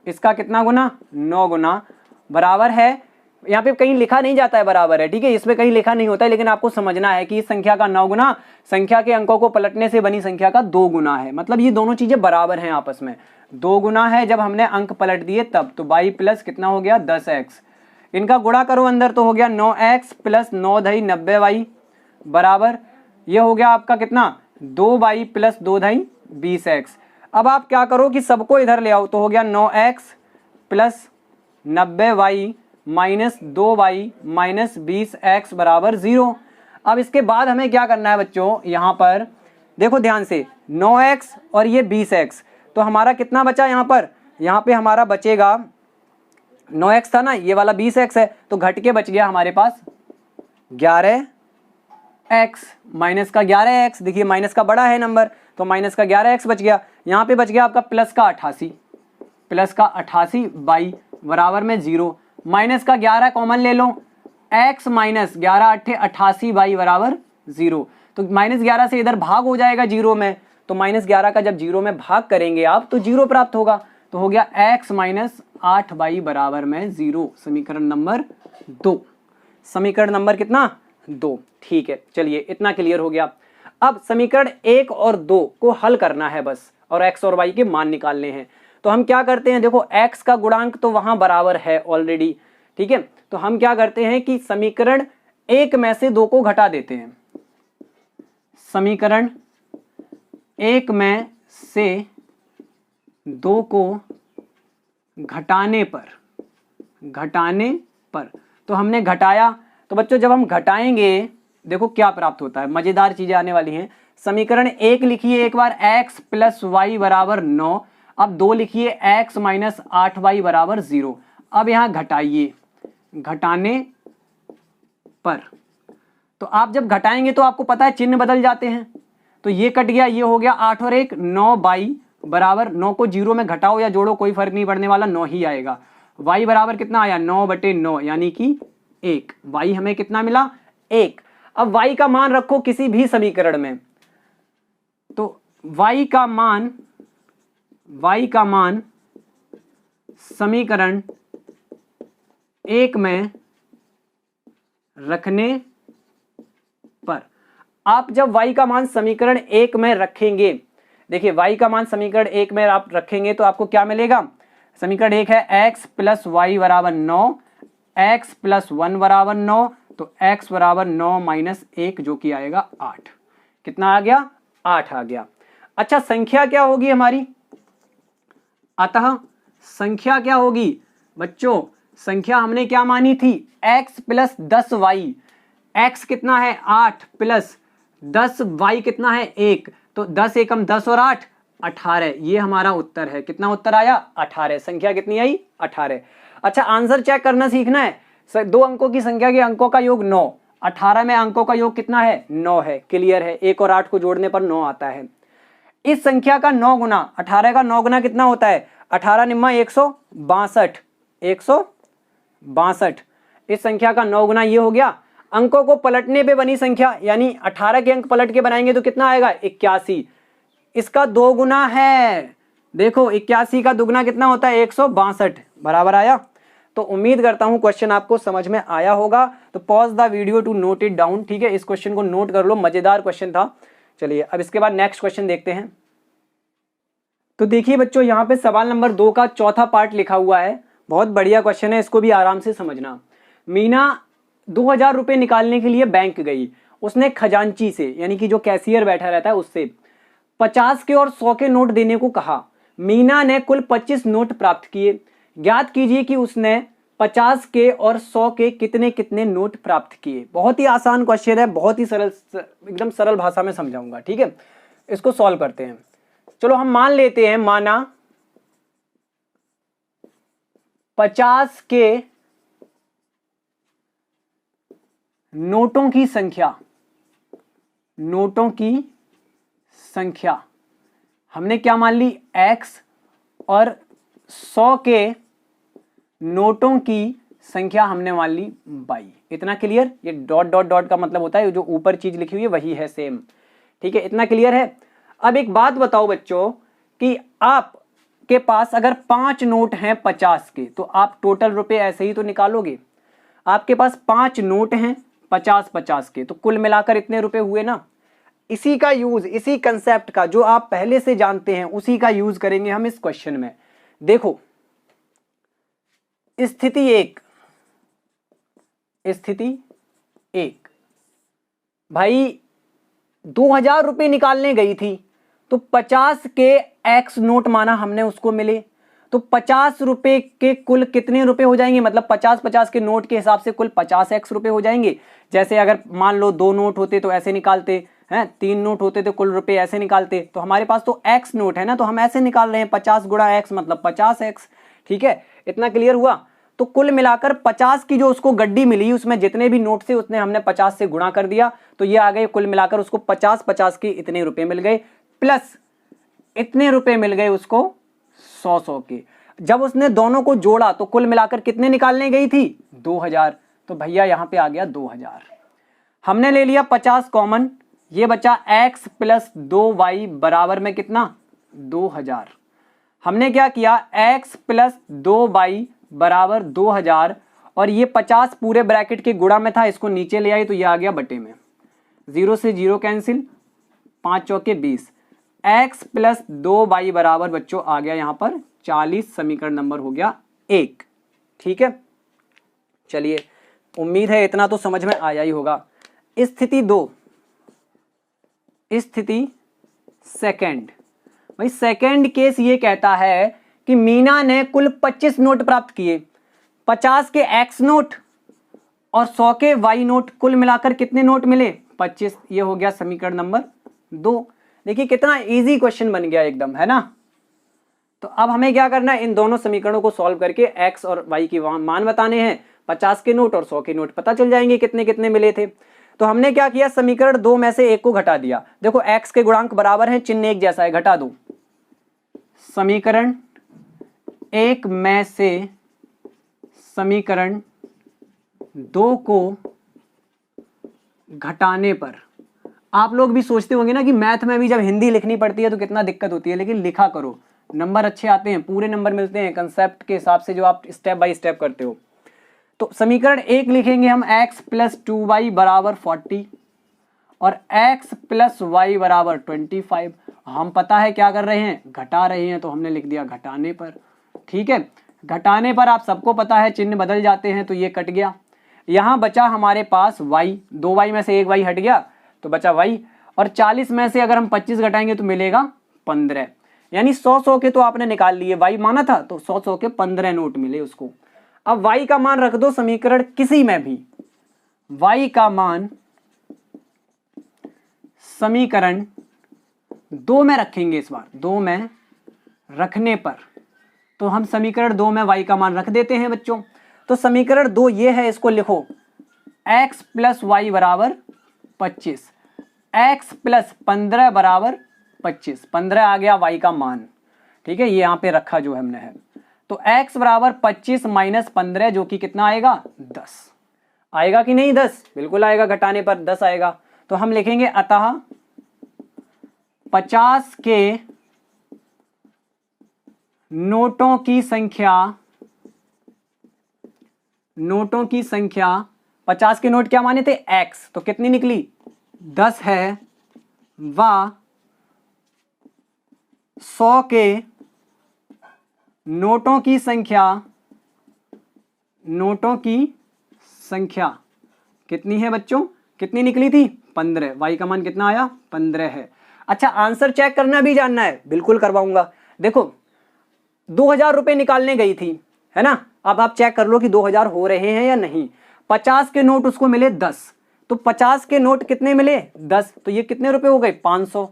इसका कितना गुना, 9 गुना, बराबर है, यहाँ पे कहीं लिखा नहीं जाता है बराबर है, ठीक है, इसमें कहीं लिखा नहीं होता है, लेकिन आपको समझना है कि इस संख्या का 9 गुना संख्या के अंकों को पलटने से बनी संख्या का 2 गुना है। मतलब ये दोनों चीजें बराबर हैं आपस में, 2 गुना है जब हमने अंक पलट दिए तब। तो y प्लस कितना हो गया, 10x, इनका गुणा करो अंदर तो हो गया 9x प्लस 9 दही 90y, बराबर ये हो गया आपका कितना, 2y प्लस 2 दही 20x। अब आप क्या करो कि सबको इधर ले आओ, तो हो गया 9x plus 90y minus 2y minus 20x बराबर 0। अब इसके बाद हमें क्या करना है बच्चों, यहाँ पर देखो ध्यान से, 9x और ये 20x, तो हमारा कितना बचा यहाँ पर, यहाँ पे हमारा बचेगा 9x था ना, ये वाला 20x है, तो घट के बच गया हमारे पास 11x, माइनस का 11x, देखिए माइनस का बड़ा है नंबर, तो माइनस का 11x बच गया। यहाँ पे बच गया आपका प्लस का 88, प्लस का 88y बराबर में 0, माइनस का 11 कॉमन ले लो, x माइनस 11 अट्ठे 88y बराबर 0। तो माइनस 11 से इधर भाग हो जाएगा 0 में, तो माइनस 11 का जब 0 में भाग करेंगे आप तो 0 प्राप्त होगा, तो हो गया x माइनस 8y बराबर में 0। समीकरण नंबर 2, समीकरण नंबर कितना, 2। ठीक है, चलिए इतना क्लियर हो गया। अब समीकरण 1 और 2 को हल करना है बस, और x और y के मान निकालने हैं। तो हम क्या करते हैं, देखो x का गुणांक तो वहां बराबर है ऑलरेडी, ठीक है, तो हम क्या करते हैं कि समीकरण 1 में से 2 को घटा देते हैं। समीकरण 1 में से 2 को घटाने पर तो हमने घटाया, तो बच्चों जब हम घटाएंगे देखो क्या प्राप्त होता है, मजेदार चीजें आने वाली हैं। समीकरण 1 लिखिए एक बार, x प्लस वाई बराबर 9, अब 2 लिखिए x माइनस 8y बराबर 0। अब यहां घटाइए, घटाने पर, तो आप जब घटाएंगे तो आपको पता है चिन्ह बदल जाते हैं, तो ये कट गया, ये हो गया 8 और 1 9y बराबर 9 को 0 में घटाओ या जोड़ो कोई फर्क नहीं पड़ने वाला, 9 ही आएगा। y बराबर कितना आया, 9/9 यानी कि 1। y हमें कितना मिला, 1। अब y का मान रखो किसी भी समीकरण में, तो y का मान समीकरण 1 में रखने पर, आप जब y का मान समीकरण 1 में रखेंगे, देखिए y का मान समीकरण 1 में आप रखेंगे तो आपको क्या मिलेगा, समीकरण 1 है x प्लस वाई बराबर 9, x प्लस 1 बराबर 9, तो x बराबर 9 माइनस 1 जो कि आएगा 8। कितना आ गया, 8 आ गया। अच्छा संख्या क्या होगी हमारी, अतः संख्या क्या होगी बच्चों, संख्या हमने क्या मानी थी, x प्लस 10y, x कितना है 8 प्लस 10y कितना है 1, तो 10 एकम 10 और 8 18, ये हमारा उत्तर है। कितना उत्तर आया, 18। संख्या कितनी आई, 18। अच्छा आंसर चेक करना सीखना है, 2 अंकों की संख्या के अंकों का योग 9, 18 में अंकों का योग कितना है, 9 है, क्लियर है, 1 और 8 को जोड़ने पर 9 आता है। इस संख्या का 9 गुना, 18 का 9 गुना कितना होता है, 18 निम्मा 162, 162। इस संख्या का 9 गुना ये हो गया। अंकों को पलटने पे बनी संख्या, यानी 18 के अंक पलट के बनाएंगे तो कितना आएगा, 81। इसका 2 गुना है, देखो 81 का दुगुना कितना होता है, 162, बराबर आया। तो उम्मीद करता हूं क्वेश्चन आपको समझ में आया होगा, तो pause the video to note it down, ठीक है, इस क्वेश्चन को नोट कर लो, मजेदार क्वेश्चन था। चलिए अब इसके बाद नेक्स्ट क्वेश्चन देखते हैं। तो देखिए बच्चों यहाँ पे सवाल नंबर 2 का चौथा पार्ट लिखा हुआ है, बहुत बढ़िया क्वेश्चन है, इसको भी आराम से समझना। मीना 2000 रुपए निकालने के लिए बैंक गई, उसने खजांची से यानी कि जो कैशियर बैठा रहता है उससे 50 के और 100 के नोट देने को कहा। मीना ने कुल 25 नोट प्राप्त किए, ज्ञात कीजिए कि उसने 50 के और 100 के कितने कितने नोट प्राप्त किए। बहुत ही आसान क्वेश्चन है, बहुत ही सरल, एकदम सरल भाषा में समझाऊंगा, ठीक है। इसको सॉल्व करते हैं। चलो हम मान लेते हैं, माना 50 के नोटों की संख्या, नोटों की संख्या हमने क्या मान ली x, और 100 के नोटों की संख्या हमने मान ली y। इतना क्लियर? ये डॉट डॉट डॉट का मतलब होता है जो ऊपर चीज लिखी हुई है वही है सेम, ठीक है, इतना क्लियर है। अब एक बात बताओ बच्चों कि आप के पास अगर 5 नोट हैं 50 के, तो आप टोटल रुपए ऐसे ही तो निकालोगे। आपके पास 5 नोट हैं 50-50 के, तो कुल मिलाकर इतने रुपए हुए ना। इसी का यूज, इसी कंसेप्ट का जो आप पहले से जानते हैं उसी का यूज करेंगे हम इस क्वेश्चन में। देखो स्थिति एक, स्थिति एक, भाई 2000 रुपए निकालने गई थी, तो 50 के एक्स नोट माना हमने उसको मिले, तो 50 रुपए के कुल कितने रुपए हो जाएंगे, मतलब 50-50 के नोट के हिसाब से कुल 50 एक्स रुपए हो जाएंगे। जैसे अगर मान लो 2 नोट होते तो ऐसे निकालते हैं, 3 नोट होते तो कुल रुपए ऐसे निकालते। तो हमारे पास तो एक्स नोट है ना, तो हम ऐसे निकाल रहे हैं 50 गुणा एक्स मतलब 50 एक्स, ठीक है, इतना क्लियर हुआ। तो कुल मिलाकर 50 की जो उसको गड्डी मिली उसमें जितने भी नोट थे उसने हमने 50 से गुणा कर दिया, तो ये आ गए कुल मिलाकर उसको 50-50 के इतने रुपए मिल गए, प्लस इतने रुपए मिल गए उसको 100-100 के। जब उसने दोनों को जोड़ा तो कुल मिलाकर कितने निकालने गई थी, 2000। तो भैया यहां पे आ गया 2000। हमने ले लिया 50 कॉमन, ये बचा x प्लस 2y बराबर में कितना, 2000। हमने क्या किया, x प्लस 2y बराबर 2000, और ये 50 पूरे ब्रैकेट के गुणा में था, इसको नीचे ले आई तो ये आ गया बटे में, 0 से 0 कैंसिल, 5 चौके 20, x प्लस 2y बराबर बच्चों आ गया यहां पर 40। समीकरण नंबर हो गया 1, ठीक है। चलिए उम्मीद है इतना तो समझ में आया ही होगा। स्थिति 2, स्थिति सेकंड, भाई सेकंड केस ये कहता है कि मीना ने कुल 25 नोट प्राप्त किए, 50 के एक्स नोट और 100 के वाई नोट, कुल मिलाकर कितने नोट मिले, 25। ये हो गया समीकरण नंबर 2। देखिए कितना इजी क्वेश्चन बन गया एकदम, है ना। तो अब हमें क्या करना है, इन दोनों समीकरणों को सॉल्व करके एक्स और वाई की मान बताने हैं। 50 के नोट और 100 के नोट पता चल जाएंगे कितने कितने मिले थे। तो हमने क्या किया, समीकरण 2 में से एक को घटा दिया। देखो एक्स के गुणांक बराबर है, चिन्ह एक जैसा है, घटा दो। समीकरण 1 में से समीकरण 2 को घटाने पर, आप लोग भी सोचते होंगे ना कि मैथ में भी जब हिंदी लिखनी पड़ती है तो कितना दिक्कत होती है, लेकिन लिखा करो, नंबर अच्छे आते हैं, पूरे नंबर मिलते हैं कंसेप्ट के हिसाब से जो आप स्टेप बाय स्टेप करते हो। तो समीकरण 1 लिखेंगे हम x प्लस 2y बराबर 40 और x प्लस y बराबर 25। हम पता है क्या कर रहे हैं, घटा रहे हैं, तो हमने लिख दिया घटाने पर, ठीक है। घटाने पर आप सबको पता है चिन्ह बदल जाते हैं, तो ये कट गया। यहां बचा हमारे पास y, 2y में से 1y हट गया तो बचा y, और 40 में से अगर हम 25 घटाएंगे तो मिलेगा 15, यानी 100-100 के तो आपने निकाल लिए, y माना था तो 100-100 के 15 नोट मिले उसको। अब y का मान रख दो समीकरण किसी में भी, y का मान समीकरण 2 में रखेंगे। इस बार 2 में रखने पर तो हम समीकरण 2 में y का मान रख देते हैं बच्चों। तो समीकरण 2 ये है, इसको लिखो x प्लस वाई बराबर 25, x प्लस 15 बराबर 25, 15 आ गया y का मान, ठीक है, ये यहाँ पे रखा जो हमने है। तो x बराबर 25 माइनस 15 जो कि कितना आएगा, 10 आएगा कि नहीं, 10 बिल्कुल आएगा, घटाने पर 10 आएगा। तो हम लिखेंगे अतः 50 के नोटों की संख्या, नोटों की संख्या, 50 के नोट क्या माने थे, x, तो कितनी निकली 10 है, व 100 के नोटों की संख्या, नोटों की संख्या कितनी है बच्चों, कितनी निकली थी 15, y का मान कितना आया 15 है। अच्छा आंसर चेक करना भी जानना है, बिल्कुल करवाऊंगा। देखो 2000 रुपए निकालने गई थी, है ना, अब आप चेक कर लो कि 2000 हो रहे हैं या नहीं। 50 के नोट उसको मिले 10, तो 50 के नोट कितने मिले 10, तो ये कितने रुपए हो गए 500,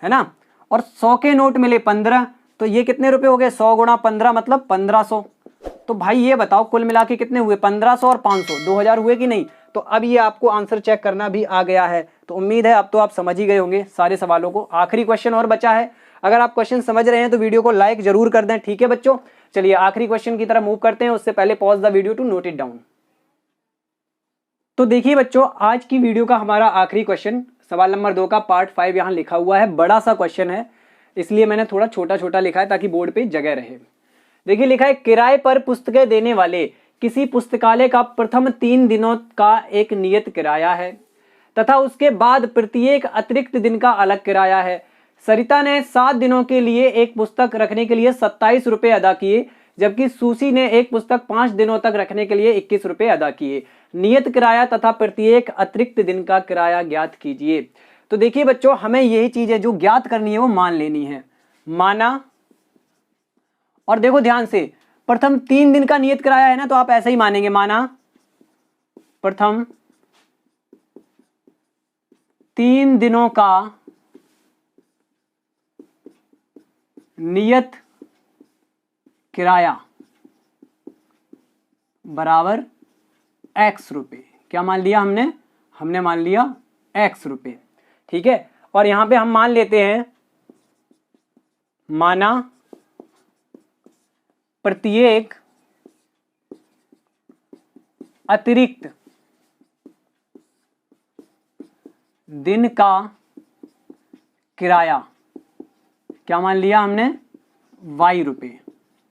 है ना। और 100 के नोट मिले 15, तो ये कितने रुपए हो गए, 100 गुणा 15 मतलब 1500। तो भाई ये बताओ कुल मिला के कितने हुए, 1500 और 500, 2000 हुए कि नहीं। तो अब ये आपको आंसर चेक करना भी आ गया है। तो उम्मीद है अब तो आप समझ ही गए होंगे सारे सवालों को। आखिरी क्वेश्चन और बचा है, अगर आप क्वेश्चन समझ रहे हैं तो वीडियो को लाइक जरूर कर दें, ठीक है बच्चों। चलिए आखिरी क्वेश्चन की तरफ मूव करते हैं, उससे पहले pause the video to note it down. तो देखिए बच्चों, आज की वीडियो का हमारा आखिरी क्वेश्चन सवाल नंबर 2 का पार्ट 5 यहाँ लिखा हुआ है। बड़ा सा क्वेश्चन है, इसलिए मैंने थोड़ा छोटा छोटा लिखा है ताकि बोर्ड पे जगह रहे। देखिए लिखा है, किराए पर पुस्तकें देने वाले किसी पुस्तकालय का प्रथम 3 दिनों का एक नियत किराया है तथा उसके बाद प्रत्येक अतिरिक्त दिन का अलग किराया है। सरिता ने 7 दिनों के लिए एक पुस्तक रखने के लिए 27 रुपए अदा किए, जबकि सूसी ने एक पुस्तक 5 दिनों तक रखने के लिए 21 रुपए अदा किए। नियत किराया तथा प्रत्येक अतिरिक्त दिन का किराया ज्ञात कीजिए। तो देखिए बच्चों, हमें यही चीजें जो ज्ञात करनी है वो मान लेनी है। माना, और देखो ध्यान से, प्रथम 3 दिन का नियत किराया है ना, तो आप ऐसे ही मानेंगे, माना प्रथम 3 दिनों का नियत किराया बराबर x रुपए। क्या मान लिया हमने मान लिया x रुपए, ठीक है। और यहां पे हम मान लेते हैं, माना प्रत्येक अतिरिक्त दिन का किराया, क्या मान लिया हमने, y रुपए,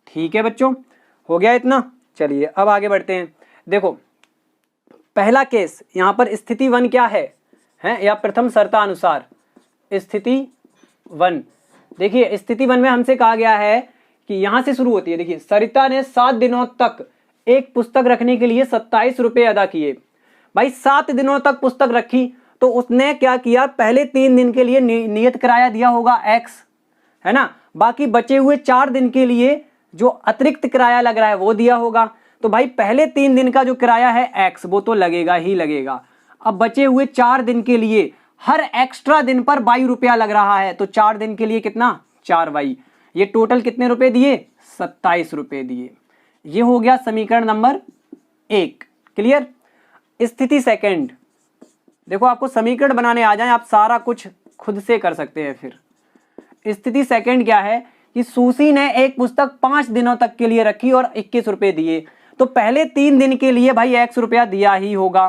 ठीक है बच्चों। हो गया इतना। चलिए अब आगे बढ़ते हैं। देखो पहला केस, यहां पर स्थिति 1 क्या है, या प्रथम शर्ता अनुसार स्थिति 1। देखिए स्थिति 1 में हमसे कहा गया है कि यहां से शुरू होती है। देखिए, सरिता ने 7 दिनों तक एक पुस्तक रखने के लिए 27 रुपए अदा किए। भाई 7 दिनों तक पुस्तक रखी तो उसने क्या किया, पहले 3 दिन के लिए नियत किराया दिया होगा x, है ना। बाकी बचे हुए 4 दिन के लिए जो अतिरिक्त किराया लग रहा है वो दिया होगा। तो भाई पहले 3 दिन का जो किराया है x, वो तो लगेगा ही लगेगा। अब बचे हुए 4 दिन के लिए हर एक्स्ट्रा दिन पर 22 रुपया लग रहा है, तो 4 दिन के लिए कितना, 4y। ये टोटल कितने रुपए दिए, 27 रुपए दिए। ये हो गया समीकरण नंबर 1। क्लियर। स्थिति सेकंड, देखो आपको समीकरण बनाने आ जाए, आप सारा कुछ खुद से कर सकते हैं। फिर स्थिति सेकंड क्या है कि सूसी ने एक पुस्तक 5 दिनों तक के लिए रखी और 21 रुपए दिए। तो पहले 3 दिन के लिए भाई x रुपया दिया ही होगा,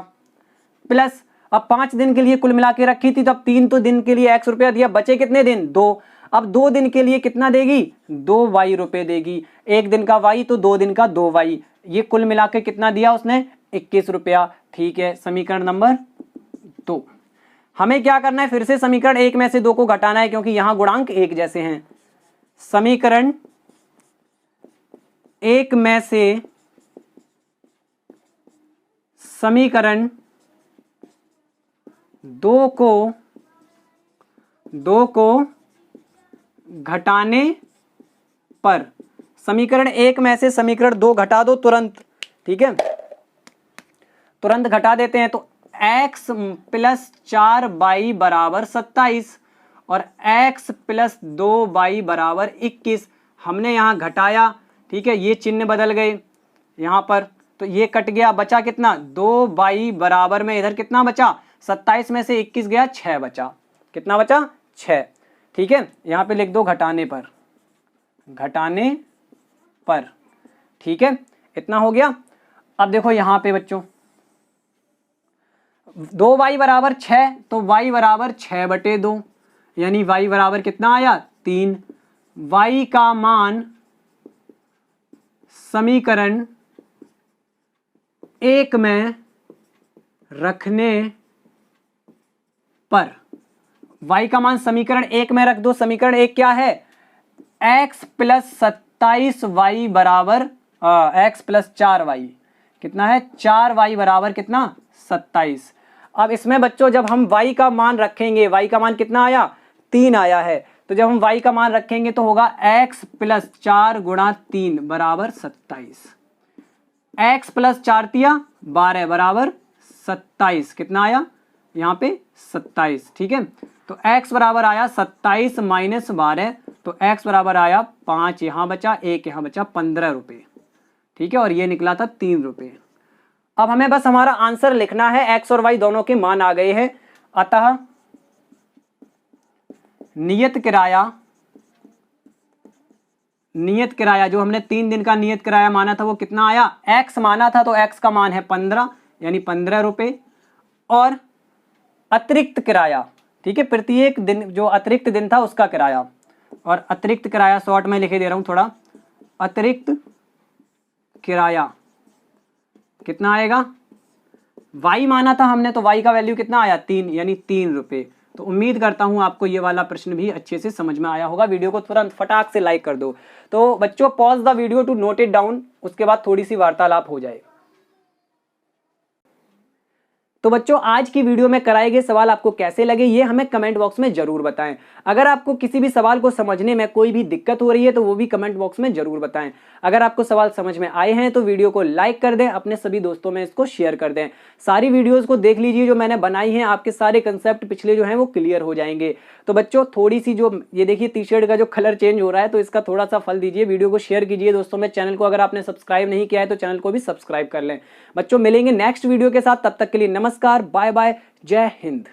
प्लस अब 5 दिन के लिए कुल मिला के रखी थी, तो अब 3 तो दिन के लिए x रुपया दिया, बचे कितने दिन, 2। अब 2 दिन के लिए कितना देगी, 2y रुपए देगी। 1 दिन का y तो 2 दिन का 2y, ये कुल मिला के कितना दिया उसने, 21 रुपया, ठीक है। समीकरण नंबर 2। हमें क्या करना है, फिर से समीकरण 1 में से 2 को घटाना है, क्योंकि यहां गुणांक एक जैसे हैं। समीकरण 1 में से समीकरण 2 को घटाने पर, समीकरण 1 में से समीकरण 2 घटा दो तुरंत, ठीक है, तुरंत घटा देते हैं। तो x प्लस 4y बराबर 27 और x प्लस 2y बराबर 21। हमने यहां घटाया, ठीक है, ये चिन्ह बदल गए यहां पर, तो ये कट गया, बचा कितना, 2y बराबर में इधर कितना बचा, 27 में से 21 गया, 6 बचा। कितना बचा, 6, ठीक है। यहां पे लिख दो घटाने पर, घटाने पर, ठीक है, इतना हो गया। अब देखो यहां पे बच्चों 2y बराबर 6, तो y बराबर 6/2, यानी y बराबर कितना आया, 3। y का मान समीकरण 1 में रखने पर, y का मान समीकरण 1 में रख दो। समीकरण 1 क्या है, x प्लस 27y बराबर x प्लस 4y, कितना है, 4y बराबर कितना, 27। अब इसमें बच्चों जब हम y का मान रखेंगे, y का मान कितना आया, 3 आया है, तो जब हम y का मान रखेंगे तो होगा x प्लस 4 गुणा 3 बराबर 27। x प्लस 4 तिया 12 बराबर 27, कितना आया यहाँ पे 27, ठीक है। तो x बराबर आया 27 माइनस 12, तो x बराबर आया 5 यहाँ बचा, 1 यहाँ बचा, 15 रुपए, ठीक है, और ये निकला था 3 रुपये। अब हमें बस हमारा आंसर लिखना है, एक्स और वाई दोनों के मान आ गए हैं। अतः नियत किराया जो हमने 3 दिन का नियत किराया माना था वो कितना आया, एक्स माना था, तो एक्स का मान है 15 यानी 15 रुपये। और अतिरिक्त किराया, ठीक है, प्रत्येक दिन जो अतिरिक्त दिन था उसका किराया, और अतिरिक्त किराया शॉर्ट में लिखे दे रहा हूं थोड़ा, अतिरिक्त किराया कितना आएगा, वाई माना था हमने, तो वाई का वैल्यू कितना आया 3 यानी 3 रुपये। तो उम्मीद करता हूं आपको ये वाला प्रश्न भी अच्छे से समझ में आया होगा। वीडियो को तुरंत फटाक से लाइक कर दो। तो बच्चों pause the video to note it down, उसके बाद थोड़ी सी वार्तालाप हो जाए। तो बच्चों आज की वीडियो में कराए गए सवाल आपको कैसे लगे ये हमें कमेंट बॉक्स में जरूर बताएं। अगर आपको किसी भी सवाल को समझने में कोई भी दिक्कत हो रही है तो वो भी कमेंट बॉक्स में जरूर बताएं। अगर आपको सवाल समझ में आए हैं तो वीडियो को लाइक कर दें, अपने सभी दोस्तों में इसको शेयर कर दें। सारी वीडियोज को देख लीजिए जो मैंने बनाई है, आपके सारे कंसेप्ट पिछले जो है वो क्लियर हो जाएंगे। तो बच्चों थोड़ी सी जो ये देखिए टी शर्ट का जो कलर चेंज हो रहा है, तो इसका थोड़ा सा फल दीजिए, वीडियो को शेयर कीजिए दोस्तों में। चैनल को अगर आपने सब्सक्राइब नहीं किया है तो चैनल को भी सब्सक्राइब कर लें। बच्चों मिलेंगे नेक्स्ट वीडियो के साथ, तब तक के लिए नमस्कार, बाय बाय, जय हिंद।